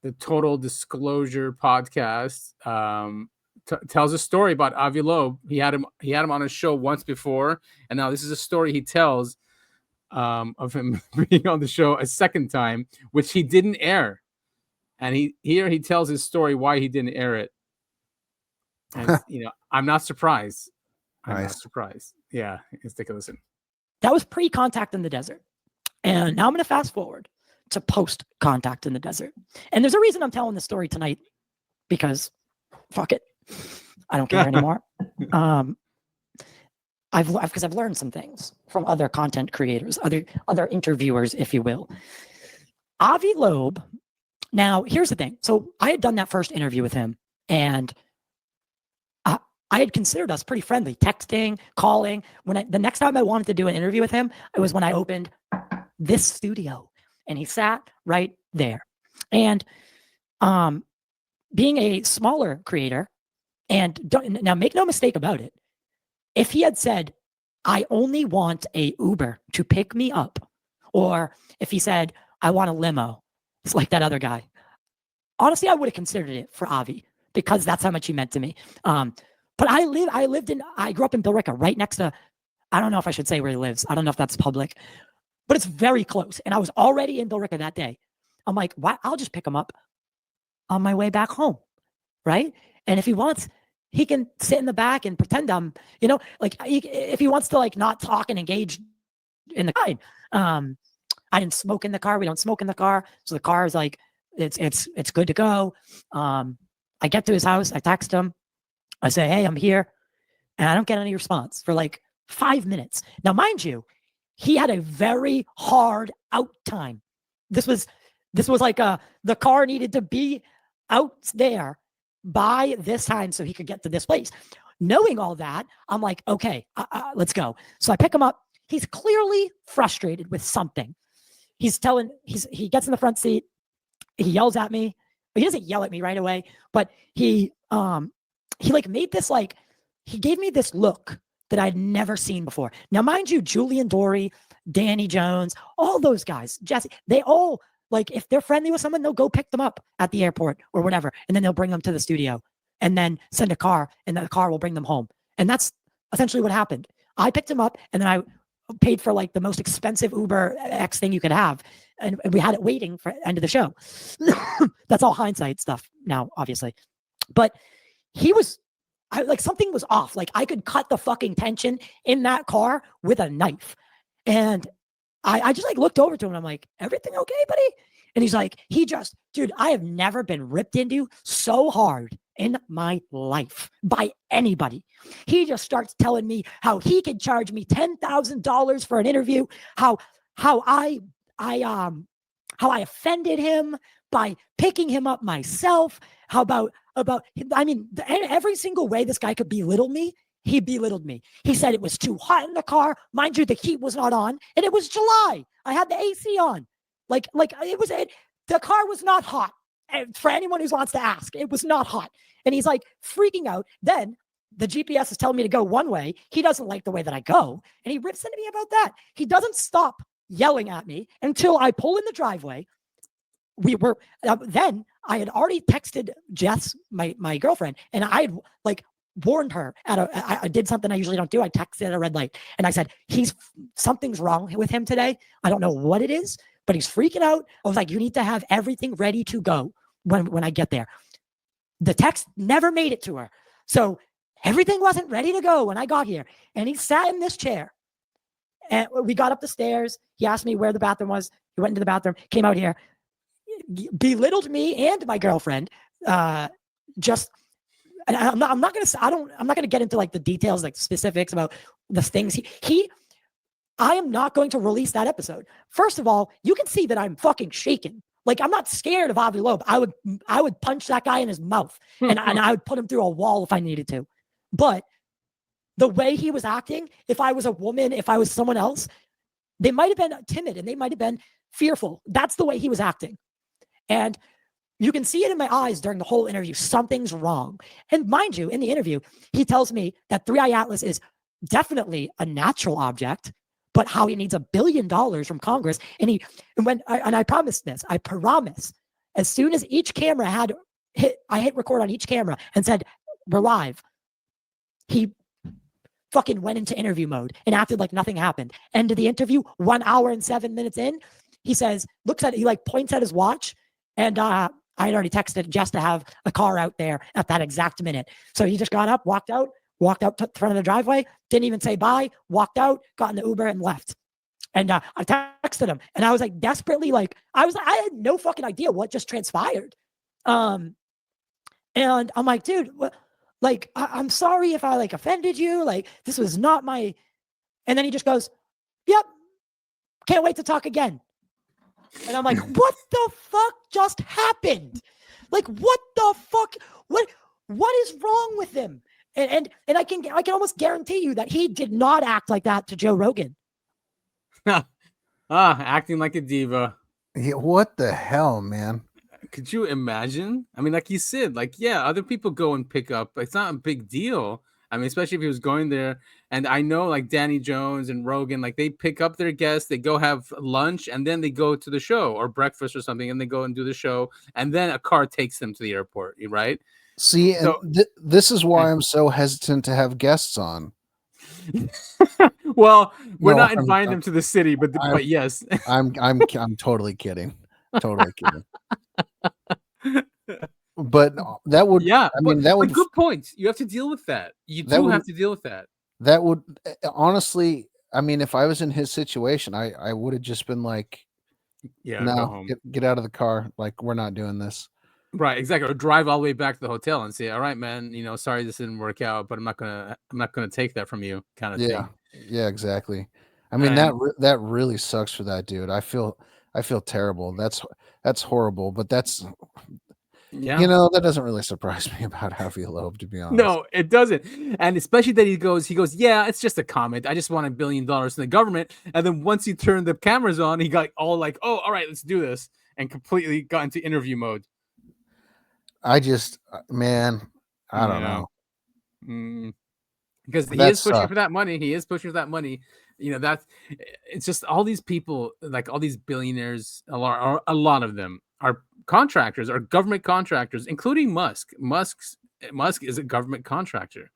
the Total Disclosure podcast, tells a story about Avi Loeb. He had him on his show once before, and now this is a story he tells of him being on the show a second time, which he didn't air. And he tells his story why he didn't air it. And I'm not surprised. I'm not surprised. Yeah, let's take a listen. That was pre-contact in the desert. And now I'm going to fast forward to post-contact in the desert. And there's a reason I'm telling this story tonight, because fuck it. I don't care anymore. I've learned some things from other content creators, other interviewers, if you will. Avi Loeb. Now, here's the thing. So I had done that first interview with him, and I had considered us pretty friendly, texting, calling. The next time I wanted to do an interview with him, it was when I opened this studio, and he sat right there. And being a smaller creator, and now make no mistake about it, if he had said, I only want a Uber to pick me up, or if he said, I want a limo, it's like that other guy, honestly, I would have considered it for Avi, because that's how much he meant to me. But I grew up in Billerica, right next to, I don't know if I should say where he lives. I don't know if that's public, but it's very close. And I was already in Billerica that day. I'm like, why? I'll just pick him up on my way back home. Right. And if he wants, he can sit in the back and pretend I'm, if he wants to not talk and engage in the car. I didn't smoke in the car. We don't smoke in the car. So the car is it's good to go. I get to his house. I text him. I say, hey, I'm here. And I don't get any response for 5 minutes. Now, mind you, he had a very hard out time. This was the car needed to be out there by this time so he could get to this place. Knowing all that, I'm like, okay, let's go. So I pick him up. He's clearly frustrated with something. He gets in the front seat. He yells at me. He doesn't yell at me right away, but he made this he gave me this look that I'd never seen before. Now, mind you, Julian Dory, Danny Jones, all those guys, Jesse, they all, if they're friendly with someone, they'll go pick them up at the airport or whatever, and then they'll bring them to the studio and then send a car, and the car will bring them home. And that's essentially what happened. I picked him up, and then I paid for the most expensive Uber X thing you could have, and we had it waiting for the end of the show. That's all hindsight stuff now, obviously. But something was off. I could cut the fucking tension in that car with a knife. And I just looked over to him. And I'm like, everything okay, buddy? And he's like, dude, I have never been ripped into so hard in my life by anybody. He just starts telling me how he can charge me $10,000 for an interview, how I offended him by picking him up myself. How about I mean, every single way this guy could belittle me, he belittled me. He said it was too hot in the car. Mind you, the heat was not on, and it was July. I had the AC on. The car was not hot. And for anyone who wants to ask, it was not hot. And he's like freaking out. Then the GPS is telling me to go one way. He doesn't like the way that I go, and he rips into me about that. He doesn't stop yelling at me until I pull in the driveway. We were then I had already texted Jess, my girlfriend, and I had warned her I did something I usually don't do. I texted at a red light, and I said, something's wrong with him today. I don't know what it is, but he's freaking out. I was like, you need to have everything ready to go when I get there. The text never made it to her. So everything wasn't ready to go when I got here. And he sat in this chair, and we got up the stairs. He asked me where the bathroom was. He went into the bathroom, came out here, belittled me and my girlfriend. And I'm not gonna get into the details, specifics about the things I am not going to release that episode. First of all, you can see that I'm fucking shaken. I'm not scared of Avi Loeb. I would punch that guy in his mouth and I would put him through a wall if I needed to. But the way he was acting, if I was a woman, if I was someone else, they might have been timid and they might have been fearful. That's the way he was acting. And you can see it in my eyes during the whole interview. Something's wrong. And mind you, in the interview, he tells me that 3i Atlas is definitely a natural object, but how he needs $1 billion from Congress. And I promise this, I promise, as soon as each camera I hit record on each camera and said, we're live, he fucking went into interview mode and acted like nothing happened. End of the interview, 1 hour and 7 minutes in, he points at his watch, and I had already texted Jess to have a car out there at that exact minute. So he just got up, walked out to the front of the driveway, didn't even say bye, walked out, got in the Uber and left. And I texted him, and I was desperately I had no fucking idea what just transpired. And I'm like, dude, I'm sorry if I offended you. This was not my. And then he just goes, yep, can't wait to talk again. And I'm like, what the fuck just happened? What the fuck? What is wrong with him? And I can almost guarantee you that he did not act like that to Joe Rogan. Acting like a diva. Yeah, what the hell, man? Could you imagine? I mean, like you said, other people go and pick up. It's not a big deal. I mean, especially if he was going there. And I know Danny Jones and Rogan, they pick up their guests, they go have lunch, and then they go to the show or breakfast or something, and they go and do the show. And then a car takes them to the airport, right? See, this is why I'm so hesitant to have guests on. Well, we're not inviting them to the city, but yes. I'm totally kidding. Totally kidding. But that would, that would. Good point. You have to deal with that. You do have to deal with that. That would honestly, I mean, if I was in his situation, I would have just been like, no, get out of the car. We're not doing this. Right, exactly. Or drive all the way back to the hotel and say, all right, man, sorry this didn't work out, but I'm not gonna take that from you, kind of thing. Yeah, exactly. I mean, that really sucks for that dude. I feel terrible. That's horrible, but that's. Yeah. That doesn't really surprise me about Avi Loeb, to be honest. No, it doesn't. And especially that he goes, yeah, it's just a comment. I just want $1 billion from the government. And then once he turned the cameras on, he got all oh, all right, let's do this. And completely got into interview mode. I don't know. Because he is pushing for that money. It's just all these people, all these billionaires, a lot of them are contractors, are government contractors, including Musk. Musk is a government contractor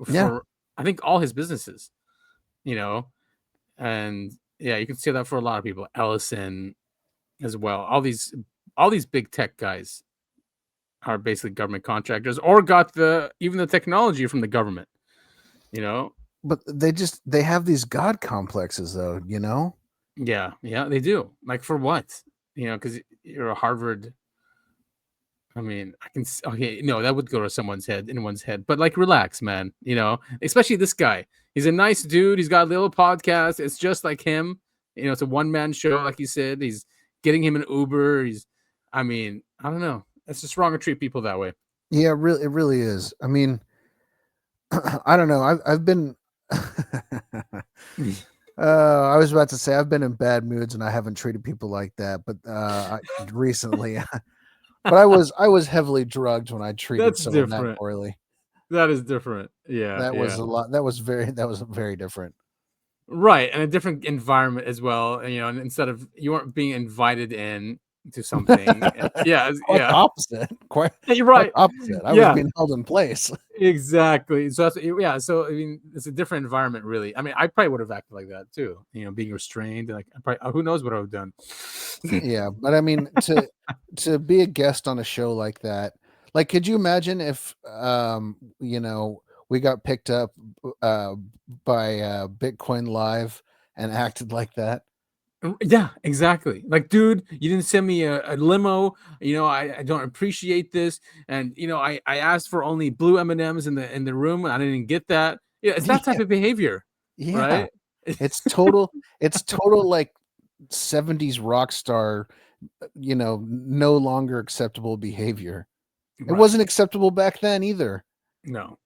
for I think all his businesses, and you can see that for a lot of people. Ellison as well. All these big tech guys are basically government contractors or got even the technology from the government, But they have these God complexes though, Yeah, they do. For what? Because you're a Harvard I mean, I can. Okay, no, that would go to someone's head, anyone's head. But like, relax, man. You know, especially this guy. He's a nice dude. He's got a little podcast. It's just like him. You know, it's a one-man show, like you said. He's getting him an Uber. I mean, I don't know. It's just wrong to treat people that way. Yeah, really, it really is. I mean, I don't know. I've been. I was about to say I've been in bad moods and I haven't treated people like that, but recently. But I was heavily drugged when I treated That's someone that different. poorly. That is different. Yeah, That was yeah. a lot. That was very different. Right, and a different environment as well. And, you know, and instead of you weren't being invited in to something. Yeah, Quite yeah. opposite. Quite, You're right. quite opposite. I Yeah. was being held in place. Exactly. So that's yeah. So I mean, it's a different environment, really. I mean, I probably would have acted like that too. You know, being restrained. Like, who knows what I would have done. Yeah, but I mean, to be a guest on a show like that, like, could you imagine if you know, we got picked up by Bitcoin Live and acted like that? Yeah, exactly. Like, dude, you didn't send me a limo. You know, I don't appreciate this. And you know, I asked for only blue M&Ms in the room, and I didn't get that. Yeah, it's that type of behavior, Yeah. right? It's total like 70s rock star, you know, no longer acceptable behavior. It Right. wasn't acceptable back then either. No,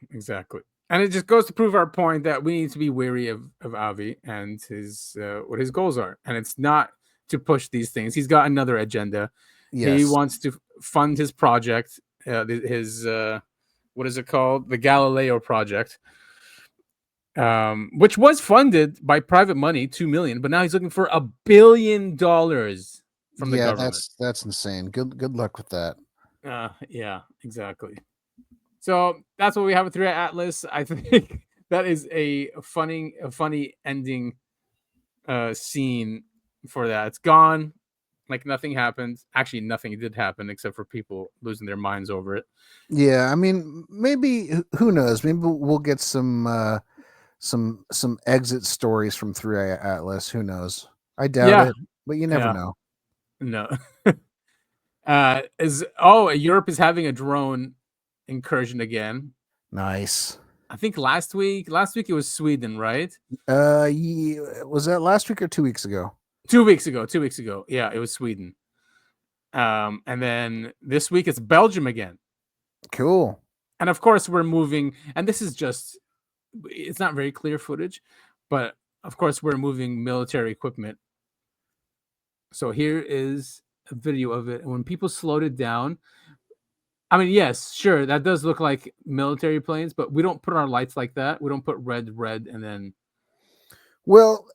exactly. And it just goes to prove our point that we need to be wary of Avi and his what his goals are. And it's not to push these things. He's got another agenda. He Yes. wants to fund his project, his what is it called? The Galileo project. Which was funded by private money, 2 million, but now he's looking for $1 billion from the government. That's insane. Good luck with that. Yeah, exactly. So that's what we have with 3i Atlas. I think that is a funny ending scene for that. It's gone, like nothing happened. Actually, nothing did happen except for people losing their minds over it. Yeah, I mean, maybe, who knows? Maybe we'll get some exit stories from 3i Atlas. Who knows? I doubt it, but you never know. No. Europe is having a drone incursion again. Nice. I think last week it was Sweden, right? Yeah, was that last week or 2 weeks ago? 2 weeks ago. Yeah, it was Sweden. And then this week it's Belgium again. Cool. And of course we're moving, and this is just, it's not very clear footage, but of course we're moving military equipment. So here is a video of it. And when people slowed it down, I mean, yes, sure, that does look like military planes, but we don't put our lights like that. We don't put red, and then. Well,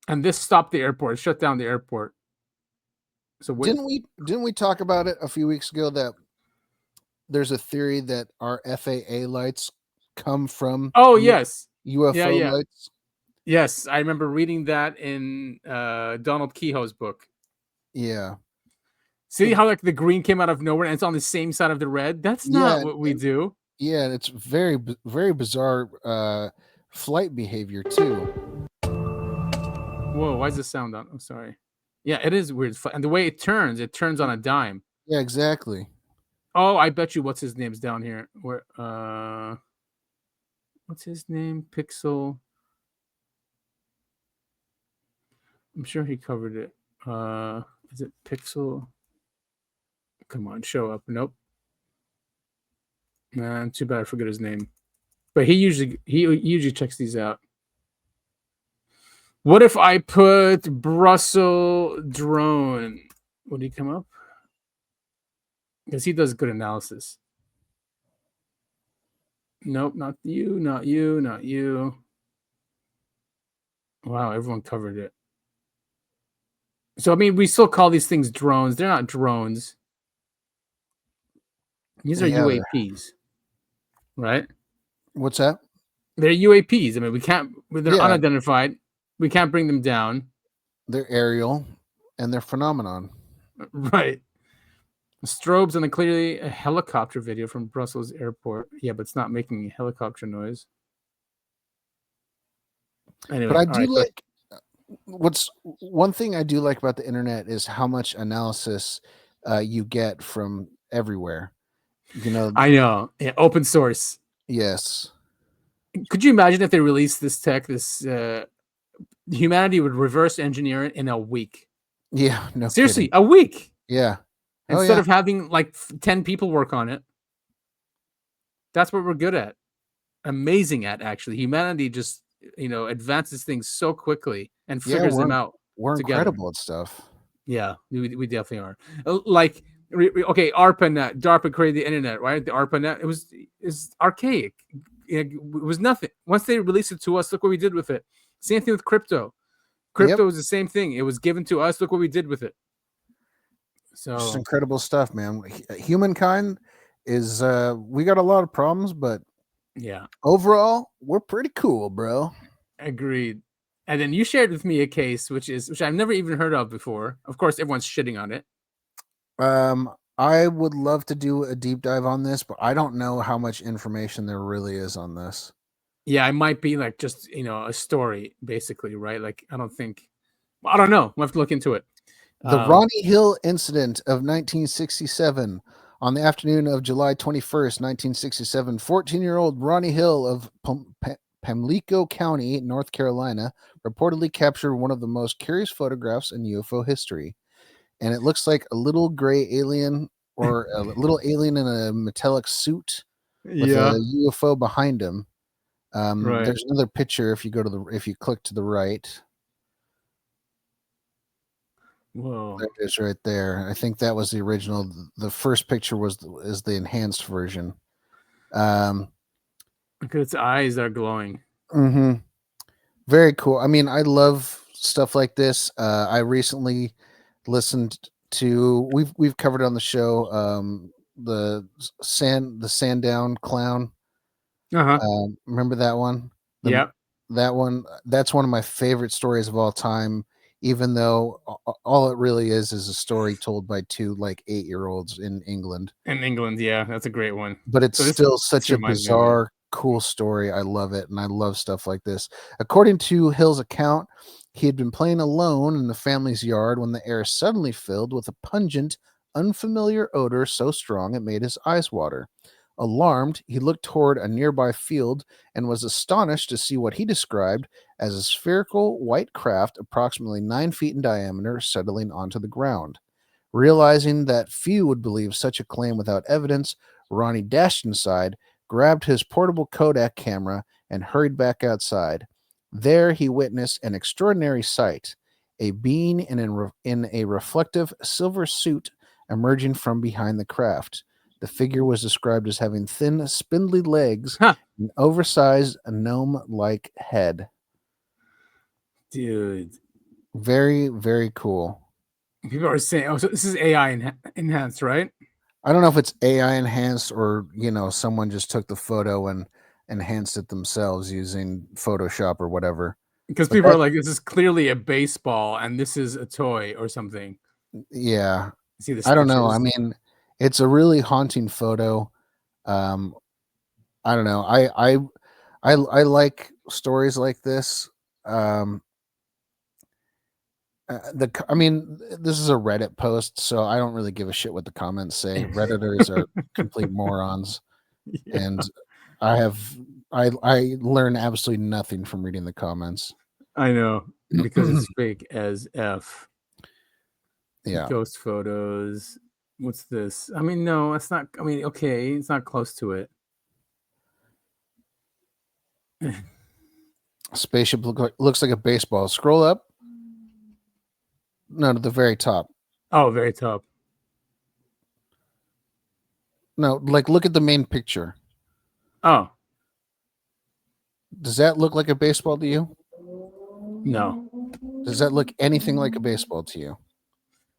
and this stopped the airport, shut down the airport. So didn't we talk about it a few weeks ago that there's a theory that our FAA lights come from? Oh yes, UFO lights. Yes, I remember reading that in Donald Kehoe's book. Yeah. See how like the green came out of nowhere and it's on the same side of the red? That's not what we do. Yeah, it's very bizarre flight behavior too. Whoa, why is this sound on? I'm sorry. Yeah, it is weird. And the way it turns on a dime. Yeah, exactly. Oh, I bet you what's his name's down here. Where what's his name? Pixel. I'm sure he covered it. Is it Pixel? Come on, show up. Nope. Nah, too bad I forget his name. But he usually checks these out. What if I put Brussels drone? Would he come up? Because he does good analysis. Nope, not you, not you, not you. Wow, everyone covered it. So I mean, we still call these things drones. They're not drones. These are UAPs, right? What's that? They're UAPs. I mean, they're unidentified. We can't bring them down. They're aerial and they're phenomenon. Right. Strobes and clearly a helicopter video from Brussels airport. Yeah, but it's not making helicopter noise. Anyway, but I do What's one thing I do like about the internet is how much analysis you get from everywhere. You know, I know. Yeah, open source. Yes. Could you imagine if they released this tech? Humanity would reverse engineer it in a week. Yeah, no Seriously, kidding. a week. Yeah. Instead of having like 10 people work on it. That's what we're good at. Amazing at, actually. Humanity just, advances things so quickly and figures them out. We're together. incredible at stuff. Yeah, we definitely are. Like, okay, ARPANET, DARPA created the internet, right? The ARPANET, is archaic. It was nothing. Once they released it to us, look what we did with it. Same thing with crypto. Crypto is the same thing. It was given to us. Look what we did with it. So just incredible stuff, man. Humankind is we got a lot of problems, but yeah, overall, we're pretty cool, bro. Agreed. And then you shared with me a case which I've never even heard of before. Of course, everyone's shitting on it. I would love to do a deep dive on this, but I don't know how much information there really is on this. Yeah, it might be like just, a story, basically, right? Like, I don't know. We'll have to look into it. The Ronnie Hill incident of 1967. On the afternoon of July 21st, 1967, 14-year-old Ronnie Hill of Pamlico County, North Carolina, reportedly captured one of the most curious photographs in UFO history. And it looks like a little gray alien or a little alien in a metallic suit with a UFO behind him. Right. There's another picture if you click to the right. Whoa. There it is right there. I think that was the original. The first picture is the enhanced version. Look at its eyes are glowing. Mm-hmm. Very cool. I mean, I love stuff like this. I recently listened to we've covered on the show the Sandown Clown. Remember that one? Yep. That one. That's one of my favorite stories of all time. Even though all it really is a story told by two 8-year-olds in England. In England, yeah, that's a great one. But it's still such a bizarre, cool story. I love it, and I love stuff like this. According to Hill's account, he had been playing alone in the family's yard when the air suddenly filled with a pungent, unfamiliar odor so strong it made his eyes water. Alarmed, he looked toward a nearby field and was astonished to see what he described as a spherical white craft approximately 9 feet in diameter settling onto the ground. Realizing that few would believe such a claim without evidence, Ronnie dashed inside, grabbed his portable Kodak camera, and hurried back outside. There he witnessed an extraordinary sight, a being in a reflective silver suit emerging from behind the craft. The figure was described as having thin, spindly legs, an oversized gnome-like head. Dude. Very, very cool. People are saying, so this is AI enhanced, right? I don't know if it's AI enhanced or, someone just took the photo and enhanced it themselves using Photoshop or whatever. Because people are like, this is clearly a baseball and this is a toy or something. Yeah. See the I don't know. sketches? I mean, it's a really haunting photo. I don't know. I like stories like this. I mean, this is a Reddit post, so I don't really give a shit what the comments say. Redditors are complete morons, and I learn absolutely nothing from reading the comments. I know, because it's fake as F. Yeah. Ghost photos. What's this? I mean, no, it's not. I mean, okay, it's not close to it. Spaceship looks like a baseball. Scroll up. No, to the very top. Oh, very top. No, look at the main picture. Oh. Does that look like a baseball to you? No. Does that look anything like a baseball to you?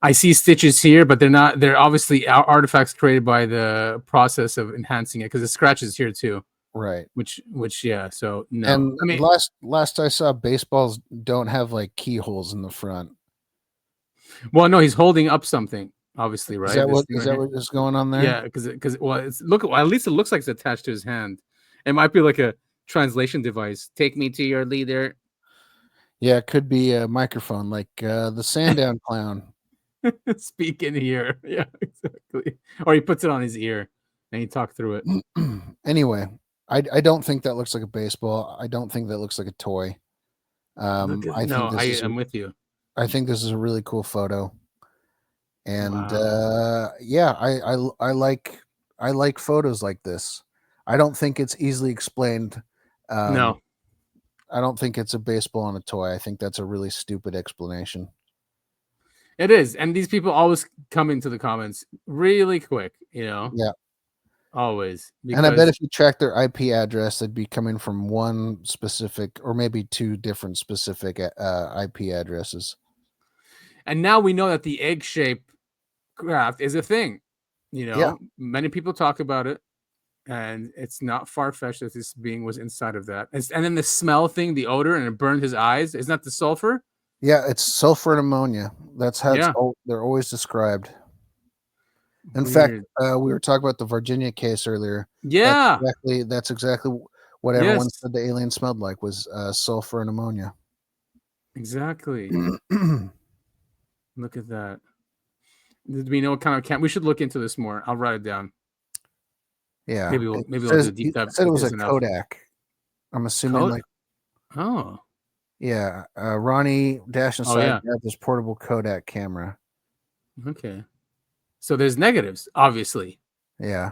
I see stitches here, but they're not. They're obviously artifacts created by the process of enhancing it, because the scratches here too. Right. Which, yeah. So no. And I mean, last I saw, baseballs don't have keyholes in the front. Well, no, he's holding up something, obviously, right? Is that what is going on there? Yeah, because at least it looks like it's attached to his hand. It might be like a translation device. Take me to your leader. Yeah, it could be a microphone, like the Sandown clown. Speak in here. Yeah, exactly. Or he puts it on his ear and he talk through it. Anyway, I don't think that looks like a baseball. I don't think that looks like a toy. I'm with you. I think this is a really cool photo. And Wow. yeah, I like photos like this. I don't think it's easily explained. No. I don't think it's a baseball on a toy. I think that's a really stupid explanation. It is. And these people always come into the comments really quick, you know? Yeah. Always. And I bet if you track their IP address, they'd be coming from one specific or maybe two different specific IP addresses. And now we know that the egg shape craft is a thing. You know, Yeah. Many people talk about it. And it's not far-fetched that this being was inside of that. And then the smell thing, the odor, and it burned his eyes. Isn't that the sulfur? Yeah, it's sulfur and ammonia. That's how Yeah. they're always described. In Weird. fact, we were talking about the Varginha case earlier. Yeah. That's exactly what everyone said the alien smelled like was sulfur and ammonia. Exactly. Look at that. Did we know what kind of camera? We should look into this more. I'll write it down. Yeah, maybe we'll do a deep dive. Said it was a Kodak. I'm assuming like. Oh. Yeah, Ronnie Dash inside grabbed this portable Kodak camera. Okay, so there's negatives, obviously. Yeah.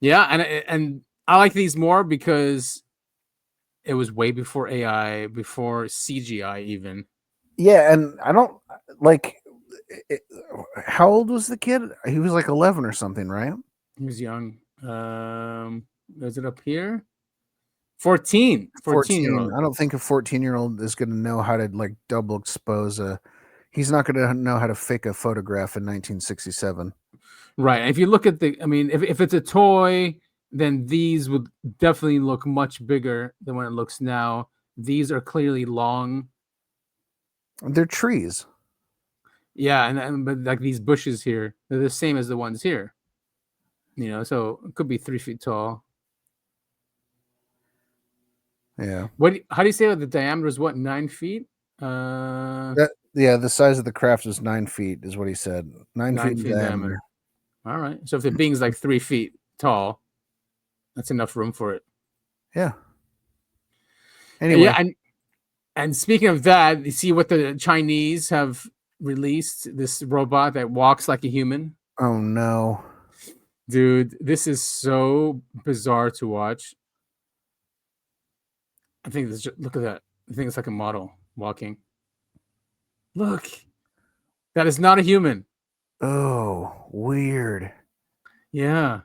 Yeah, and I like these more because it was way before AI, before CGI, even. Yeah, and I don't like. How old was the kid? He was like 11 or something, right? He was young. Is it up here? 14. 14-year-old. I don't think a 14-year-old is going to know how to like double expose a. He's not going to know how to fake a photograph in 1967. Right. And if you look at if it's a toy, then these would definitely look much bigger than when it looks now. These are clearly long. They're trees. Yeah, but like these bushes here, they're the same as the ones here. You know, so it could be 3 feet tall. Yeah. How do you say the diameter is 9 feet? The size of the craft is 9 feet, is what he said. 9 feet in diameter. All right. So if the being's like 3 feet tall, that's enough room for it. Yeah. Anyway. Yeah, and speaking of that, you see what the Chinese have released, this robot that walks like a human. Oh no. Dude, this is so bizarre to watch. I think look at that. I think it's like a model walking. Look. That is not a human. Oh, weird. Yeah.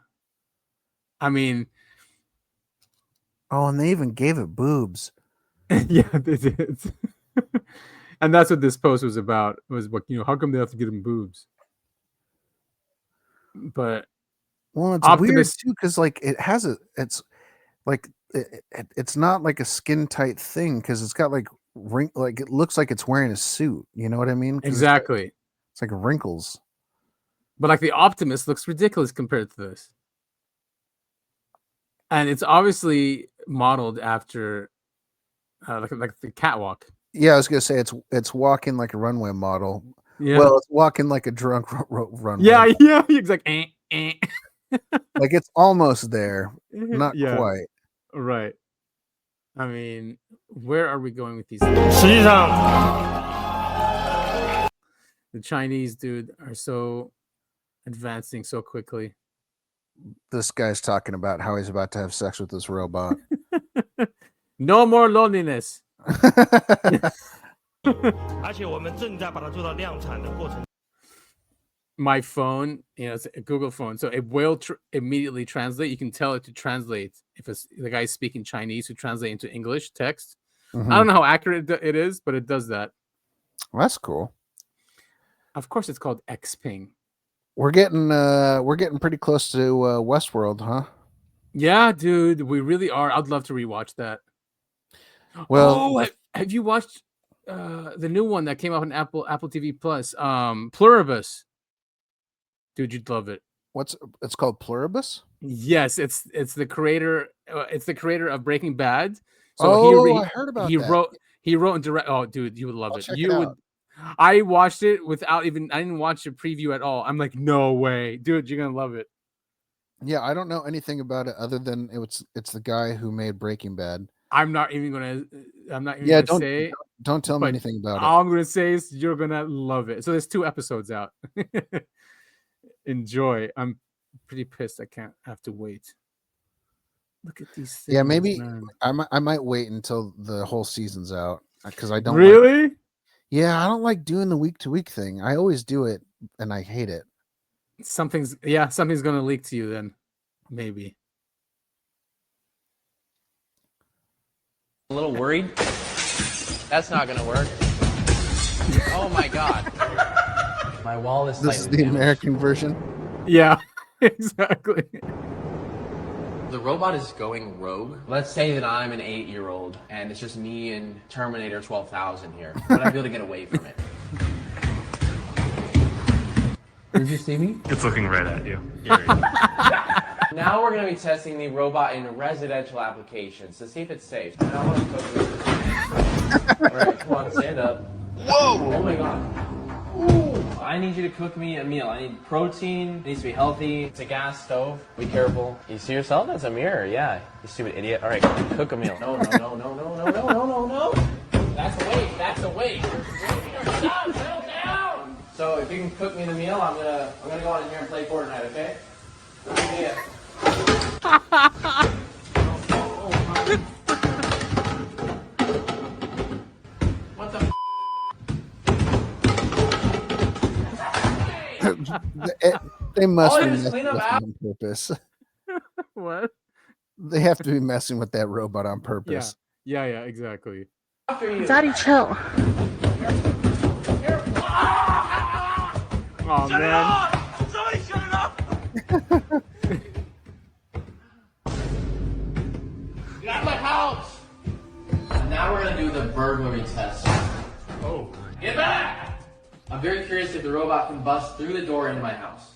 I mean. Oh, and they even gave it boobs. Yeah, they did. And that's what this post was about. It was what, how come they have to give them boobs? But well, it's weird too, because like it's like it's not like a skin tight thing because it's got like like it looks like it's wearing a suit. You know what I mean? Exactly. It's like wrinkles. But like the Optimus looks ridiculous compared to this. And it's obviously modeled after like the catwalk. Yeah, I was gonna say it's walking like a runway model. Yeah. Well, it's walking like a drunk runway. Yeah, it's like like it's almost there, not quite. Right. I mean, where are we going with these? The Chinese, dude, are so advancing so quickly. This guy's talking about how he's about to have sex with this robot. No more loneliness. My phone, it's a Google phone, so it will immediately translate. You can tell it to translate if the guy's speaking Chinese to translate into English text. I don't know how accurate it is, but it does that. Well, that's cool. Of course, it's called Xping. We're getting pretty close to Westworld, huh? Yeah, dude, we really are. I'd love to rewatch that. Well, have you watched the new one that came out on Apple TV Plus? Pluribus. Dude, you'd love it. It's called Pluribus? Yes, it's the creator. It's the creator of Breaking Bad. So I heard about that. He wrote and direct. Oh, dude, you would love it. check You it would. out. I watched it without even. I didn't watch the preview at all. I'm like, no way, dude, you're gonna love it. Yeah, I don't know anything about it other than it's the guy who made Breaking Bad. I'm not even gonna Yeah, say. don't tell me but anything about it. all I'm gonna say is you're gonna love it. So there's 2 episodes out. Enjoy. I'm pretty pissed. I have to wait. Look at these things. Yeah, maybe man. I might wait until the whole season's out because I don't Really? Yeah, I don't like doing the week to week thing. I always do it and I hate it. Something's gonna leak to you then, maybe. A little worried. That's not gonna work. Oh my god. My wall is This is the American version. Yeah, exactly. The robot is going rogue. Let's say that I'm an 8-year-old and it's just me and Terminator 12,000 here. Would I be able to get away from it? Did you see me? It's looking right at you. Now we're going to be testing the robot in residential applications to see if it's safe. And I want to cook it. All right, come on, stand up. Whoa! Oh my god. Ooh. I need you to cook me a meal. I need protein. It needs to be healthy. It's a gas stove. Be careful. You see yourself? That's a mirror. Yeah. You stupid idiot. All right, cook a meal. No. That's a waste. That's a waste. Stop. Settle down. So if you can cook me the meal, I'm gonna go on in here and play Fortnite. Okay? Yeah. What the? They must All be it is messing clean up with app- it on purpose. What? They have to be messing with that robot on purpose. Yeah, exactly. Daddy, chill. Oh man. Somebody shut it up! Get out of my house! Now we're gonna do the burglary test. Oh. Get back! I'm very curious if the robot can bust through the door into my house.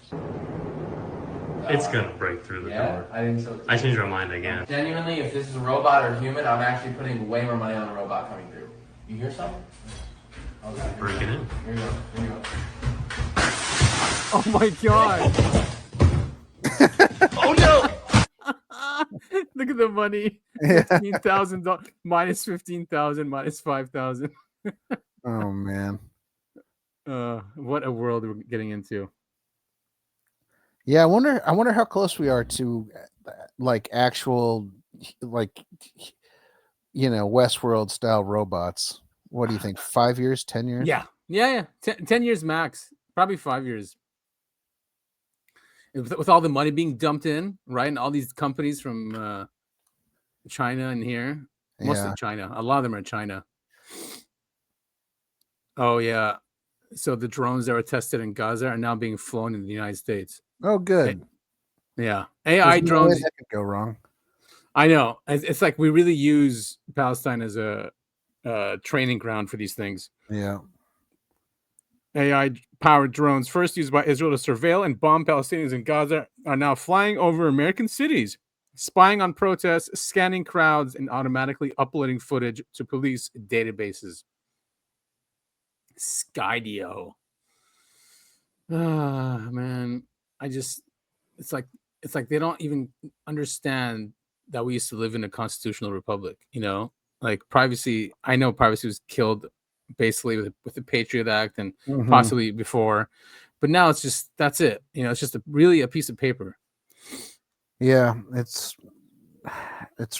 It's gonna break through the door. I think so too. I changed my mind again. Genuinely, if this is a robot or human, I'm actually putting way more money on a robot coming through. You hear something? Okay. Break it in. Here you go. Here you go. Oh my god. Oh no! Look at the money. $15,000 minus 15,000 minus 5,000. Oh man. What a world we're getting into. Yeah, I wonder how close we are to like actual Westworld style robots. What do you think? 5 years, 10 years? Yeah. 10 years max. Probably 5 years. With all the money being dumped in, right? And all these companies from China and here. Mostly China. A lot of them are China. Oh, yeah. So the drones that were tested in Gaza are now being flown in the United States. Oh, good. Yeah. AI There's no way drones. that could go wrong. I know. It's like we really use Palestine as a training ground for these things. Yeah. AI-powered drones, first used by Israel to surveil and bomb Palestinians in Gaza, are now flying over American cities, spying on protests, scanning crowds, and automatically uploading footage to police databases. Skydio. Ah, man. It's like they don't even understand that we used to live in a constitutional republic, Like privacy, I know privacy was killed basically with the Patriot Act and possibly before, but now it's just, that's it. It's just really a piece of paper. Yeah, it's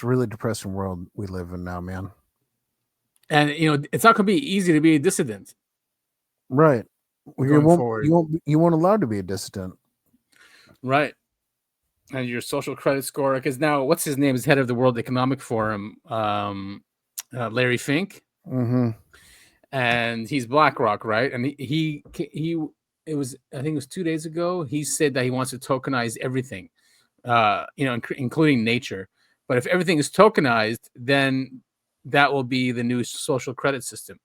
really depressing world we live in now, man. And it's not going to be easy to be a dissident. Right. You forward. won't allowed to be a dissident. Right. And your social credit score, because now what's his name is head of the World Economic Forum, Larry Fink. Mm-hmm. And he's BlackRock, right? And he it was, I think it was 2 days ago, he said that he wants to tokenize everything, including nature. But if everything is tokenized, then that will be the new social credit system.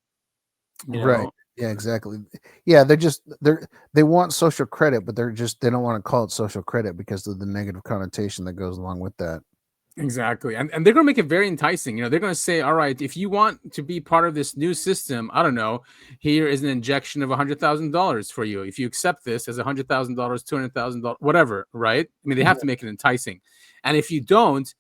Right. Yeah, exactly. Yeah, they want social credit, but they don't want to call it social credit because of the negative connotation that goes along with that. Exactly. And they're going to make it very enticing. You know, they're going to say, all right, if you want to be part of this new system, I don't know, here is an injection of $100,000 for you. If you accept this as $100,000, $200,000, whatever, right? I mean, they have to make it enticing. And if you don't,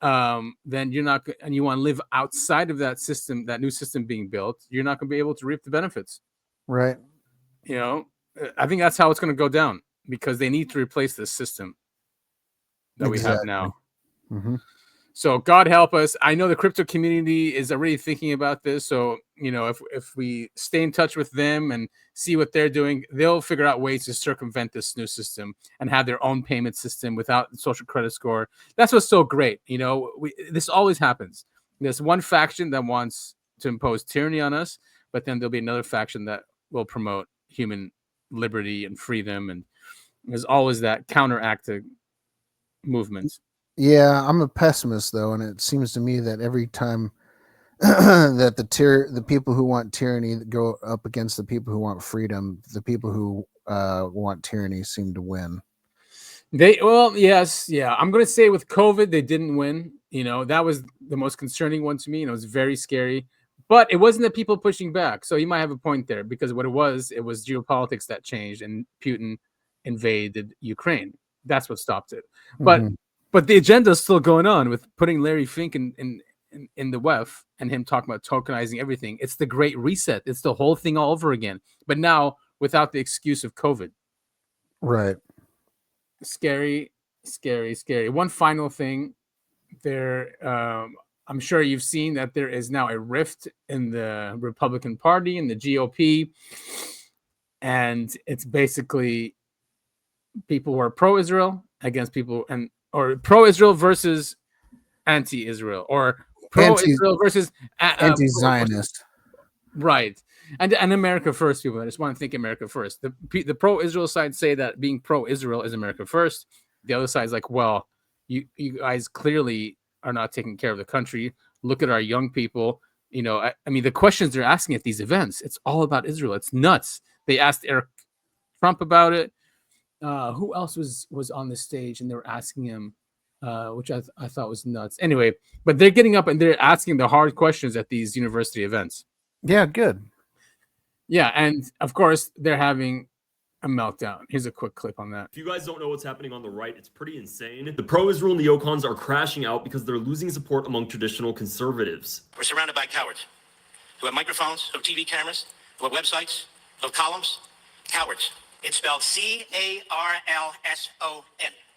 then you're not, and you want to live outside of that system, that new system being built, you're not going to be able to reap the benefits. Right. You know, I think that's how it's going to go down, because they need to replace this system that we have now. Mm-hmm. So God help us. I know the crypto community is already thinking about this. So, you know, if we stay in touch with them and see what they're doing, they'll figure out ways to circumvent this new system and have their own payment system without social credit score. That's what's so great. You know, this always happens. There's one faction that wants to impose tyranny on us, but then there'll be another faction that will promote human liberty and freedom. And there's always that counteracting movement. Yeah, I'm a pessimist though, and it seems to me that every time that the people who want tyranny go up against the people who want freedom, the people who want tyranny seem to win. Yes, yeah. I'm going to say with COVID, they didn't win. You know, that was the most concerning one to me. You know, it was very scary, but it wasn't the people pushing back. So you might have a point there, because what it was geopolitics that changed, and Putin invaded Ukraine. That's what stopped it. But the agenda is still going on with putting Larry Fink in the WEF and him talking about tokenizing everything. It's the Great Reset. It's the whole thing all over again. But now without the excuse of COVID. Right. Scary, scary, scary. One final thing. I'm sure you've seen that there is now a rift in the Republican Party and the GOP. And it's basically people who are pro-Israel against people, or pro-Israel versus anti-Israel, or pro-Israel versus anti-Zionist. Right. And America first people. I just want to think America first. The pro-Israel side say that being pro-Israel is America first. The other side is like, well, you guys clearly are not taking care of the country. Look at our young people. You know, I mean, the questions they're asking at these events, it's all about Israel. It's nuts. They asked Eric Trump about it. Who else was on the stage and they were asking him, which I thought was nuts. Anyway, but they're getting up and they're asking the hard questions at these university events. Yeah, good. Yeah, and of course they're having a meltdown. Here's a quick clip on that. If you guys don't know what's happening on the right, it's pretty insane. The pro-Israel neocons are crashing out because they're losing support among traditional conservatives. We're surrounded by cowards who have microphones, who have TV cameras, who have websites, who have columns. Cowards. It's spelled C-A-R-L-S-O-N.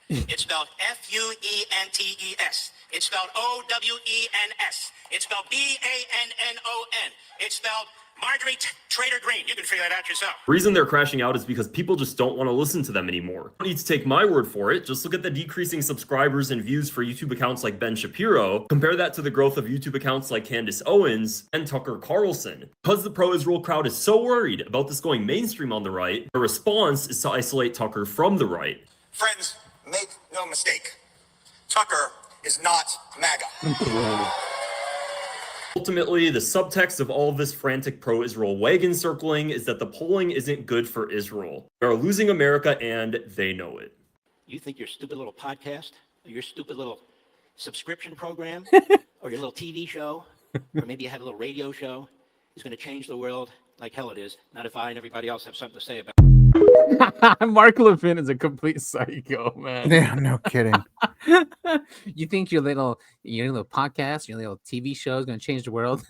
It's spelled F-U-E-N-T-E-S. It's spelled O-W-E-N-S. It's spelled B-A-N-N-O-N. It's spelled Marjorie Trader Green. You can figure that out yourself. The reason they're crashing out is because people just don't want to listen to them anymore. You don't need to take my word for it. Just look at the decreasing subscribers and views for YouTube accounts like Ben Shapiro. Compare that to the growth of YouTube accounts like Candace Owens and Tucker Carlson. Because the pro-Israel crowd is so worried about this going mainstream on the right, the response is to isolate Tucker from the right. Friends, make no mistake. Tucker is not MAGA. Ultimately, the subtext of all of this frantic pro-Israel wagon circling is that the polling isn't good for Israel. They are losing America and they know it. You think your stupid little podcast, or your stupid little subscription program, or your little TV show, or maybe you have a little radio show, is going to change the world? Like hell it is. Not if I and everybody else have something to say about it. Mark Levin is a complete psycho, man. Yeah, no kidding. You think your little podcast, your little TV show is going to change the world?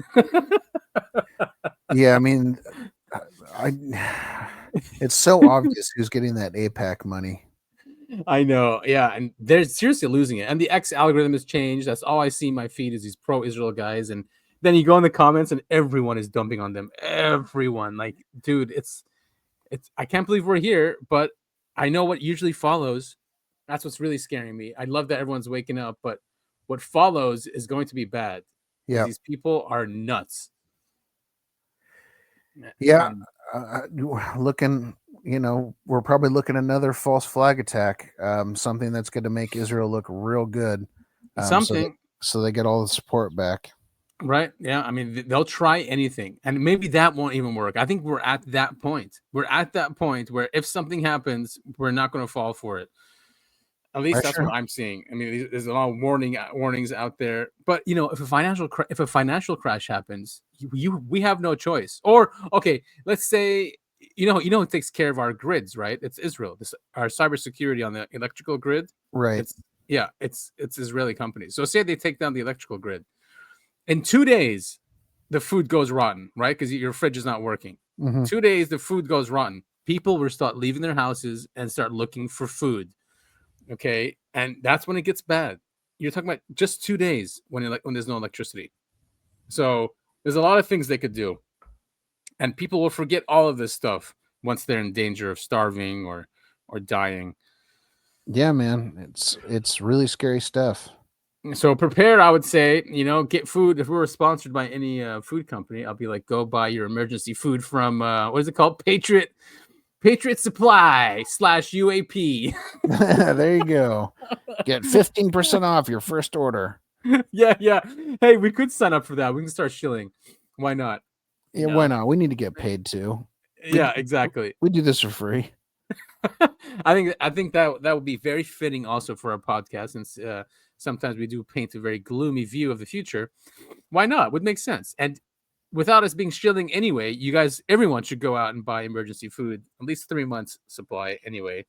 Yeah, I mean, it's so obvious who's getting that APAC money. I know, yeah, and they're seriously losing it. And the X algorithm has changed. That's all I see in my feed is these pro-Israel guys. And then you go in the comments and everyone is dumping on them. Everyone, like, dude, it's. I can't believe we're here, but I know what usually follows. That's what's really scaring me. I love that everyone's waking up, but what follows is going to be bad. Yeah, these people are nuts. Yeah, looking, you know, we're probably looking at another false flag attack. Something that's going to make Israel look real good. So they get all the support back. Right. Yeah. I mean, they'll try anything, and maybe that won't even work. I think we're at that point. We're at that point where if something happens, we're not going to fall for it. At least that's Pressure. what I'm seeing. I mean, there's a lot of warnings out there. But you know, if a financial crash happens, we have no choice. Or okay, let's say you know who takes care of our grids, right? It's Israel. Our cybersecurity on the electrical grid. Right. It's Israeli companies. So say they take down the electrical grid. In 2 days, the food goes rotten, right? Because your fridge is not working. Mhm. 2 days, the food goes rotten. People will start leaving their houses and start looking for food. Okay, and that's when it gets bad. You're talking about just 2 days when there's no electricity. So there's a lot of things they could do, and people will forget all of this stuff once they're in danger of starving or dying. Yeah, man, it's really scary stuff. So prepare, I would say, get food. If we were sponsored by any food company, I'll be like, go buy your emergency food from what is it called? Patriot Supply / UAP. There you go. Get 15% off your first order. Yeah. Hey, we could sign up for that. We can start shilling. Why not? Yeah, why not? We need to get paid too. Yeah, exactly. We do this for free. I think that would be very fitting also for our podcast, since sometimes we do paint a very gloomy view of the future. Why not? Would make sense. And without us being shilling anyway, you guys, everyone should go out and buy emergency food, at least 3 months supply anyway.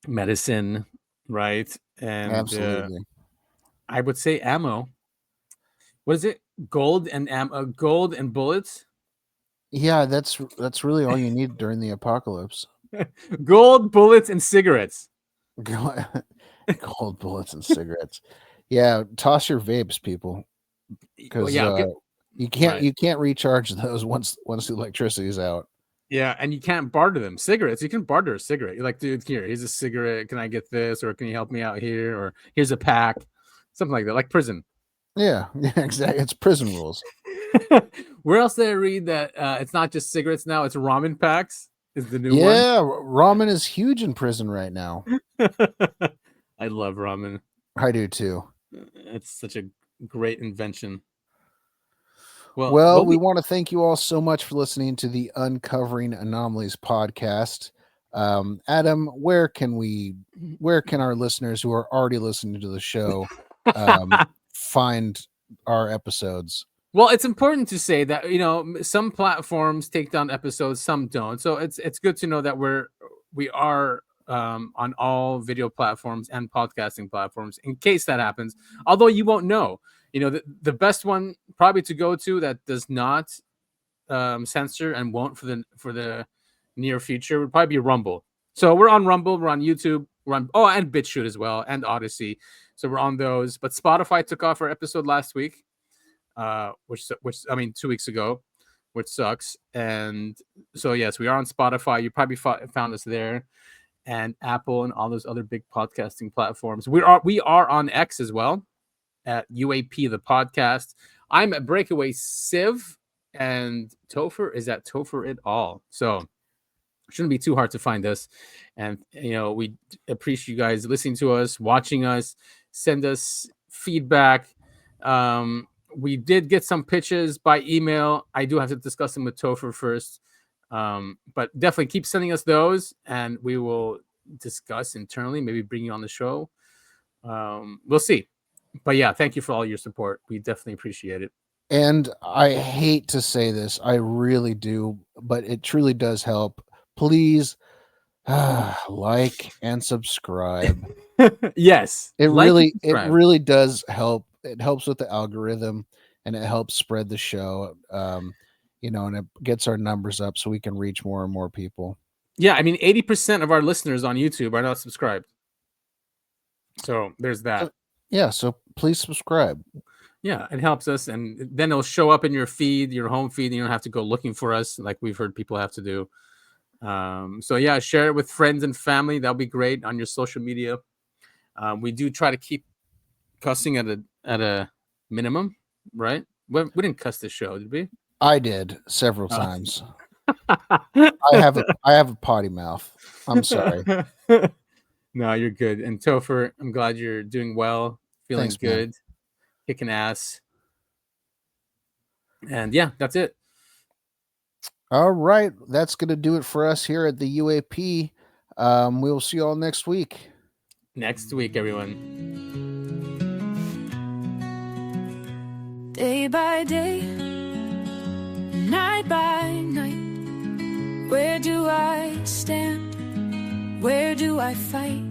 Medicine, right? And Absolutely. I would say ammo. What is it? Gold and bullets. Yeah, that's really all you need during the apocalypse. Gold, bullets, and cigarettes. Gold, bullets, and cigarettes. Yeah, toss your vapes, people, because you can't recharge those once the electricity is out. Yeah, and you can't barter them. Cigarettes, you can barter a cigarette. You're like, dude, here's a cigarette. Can I get this? Or can you help me out here? Or here's a pack. Something like that, like prison. Yeah, exactly. It's prison rules. Where else did I read that it's not just cigarettes now, it's ramen packs is the new one? Yeah, ramen is huge in prison right now. I love ramen. I do too. It's such a great invention. Well, we want to thank you all so much for listening to the Uncovering Anomalies podcast. Adam, where can our listeners who are already listening to the show find our episodes? Well, it's important to say that some platforms take down episodes, some don't. So it's good to know that we are on all video platforms and podcasting platforms in case that happens. Although you won't know. The best one probably to go to that does not censor and won't for the near future would probably be Rumble. So we're on Rumble, we're on YouTube, and BitChute as well, and Odyssey. So we're on those. But Spotify took off our episode last week, which 2 weeks ago, which sucks. And so yes, we are on Spotify. You probably found us there, and Apple and all those other big podcasting platforms. We are on X as well, at UAP the podcast. I'm at Breakaway Civ, and Topher is at Topher it all. So it shouldn't be too hard to find us. And we appreciate you guys listening to us, watching us, send us feedback. We did get some pitches by email. I do have to discuss them with Topher first. But definitely keep sending us those, and we will discuss internally, maybe bring you on the show. We'll see. But yeah, thank you for all your support. We definitely appreciate it. And I hate to say this, I really do, but it truly does help. Please like and subscribe. Yes. It really does help. It helps with the algorithm, and it helps spread the show. And it gets our numbers up so we can reach more and more people. Yeah, I mean, 80% of our listeners on YouTube are not subscribed. So there's that. Yeah, so please subscribe. Yeah, it helps us, and then it'll show up in your feed, your home feed, and you don't have to go looking for us like we've heard people have to do. So yeah, share it with friends and family. That'll be great on your social media. We do try to keep cussing at a minimum, right? We didn't cuss this show, did we? I did several times. I have a potty mouth. I'm sorry. No, you're good. And Topher, I'm glad you're doing well, feeling good, kicking ass. And yeah, that's it. All right, that's going to do it for us here at the UAP. We will see you all next week. Next week, everyone. Day by day, night by night, where do I stand? Where do I fight?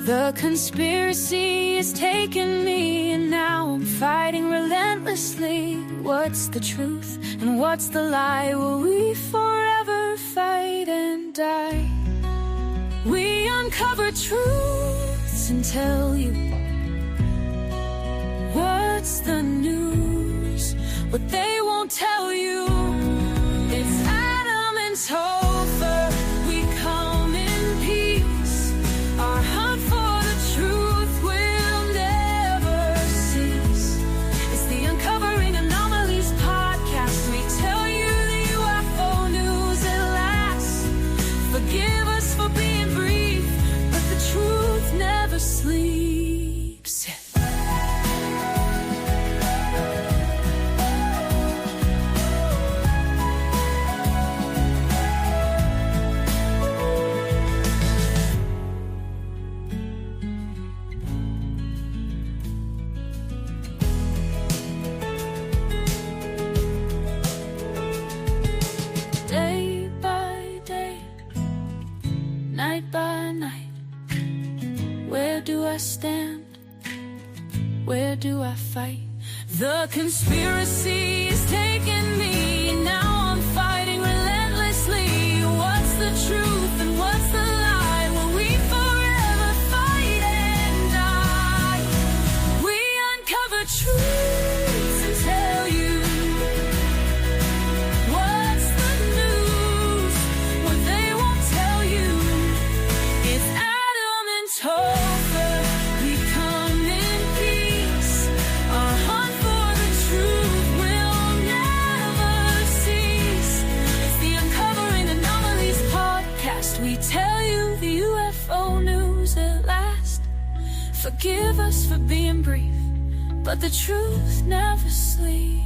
The conspiracy is taking me, and now I'm fighting relentlessly. What's the truth and what's the lie? Will we forever fight and die? We uncover truths and tell you what's the news, what they won't tell you. It's Adam and Topher. We come in peace. Our hunt for the truth will never cease. It's the Uncovering Anomalies podcast. We tell you the UFO news at last. Forgive us for being brief, but the truth never sleeps. Day by day, night by night, where do I stand? Where do I fight? The conspiracy is taking me, and now I'm fighting relentlessly. What's the truth and what's the lie? Will we forever fight and die? We uncover truths and tell you what's the news, what they won't tell you. It's Adam and Topher. We come in peace. Our hunt for the truth will never cease. It's the Uncovering Anomalies podcast. We tell you the UFO news at last. Forgive us for being brief, but the truth never sleeps.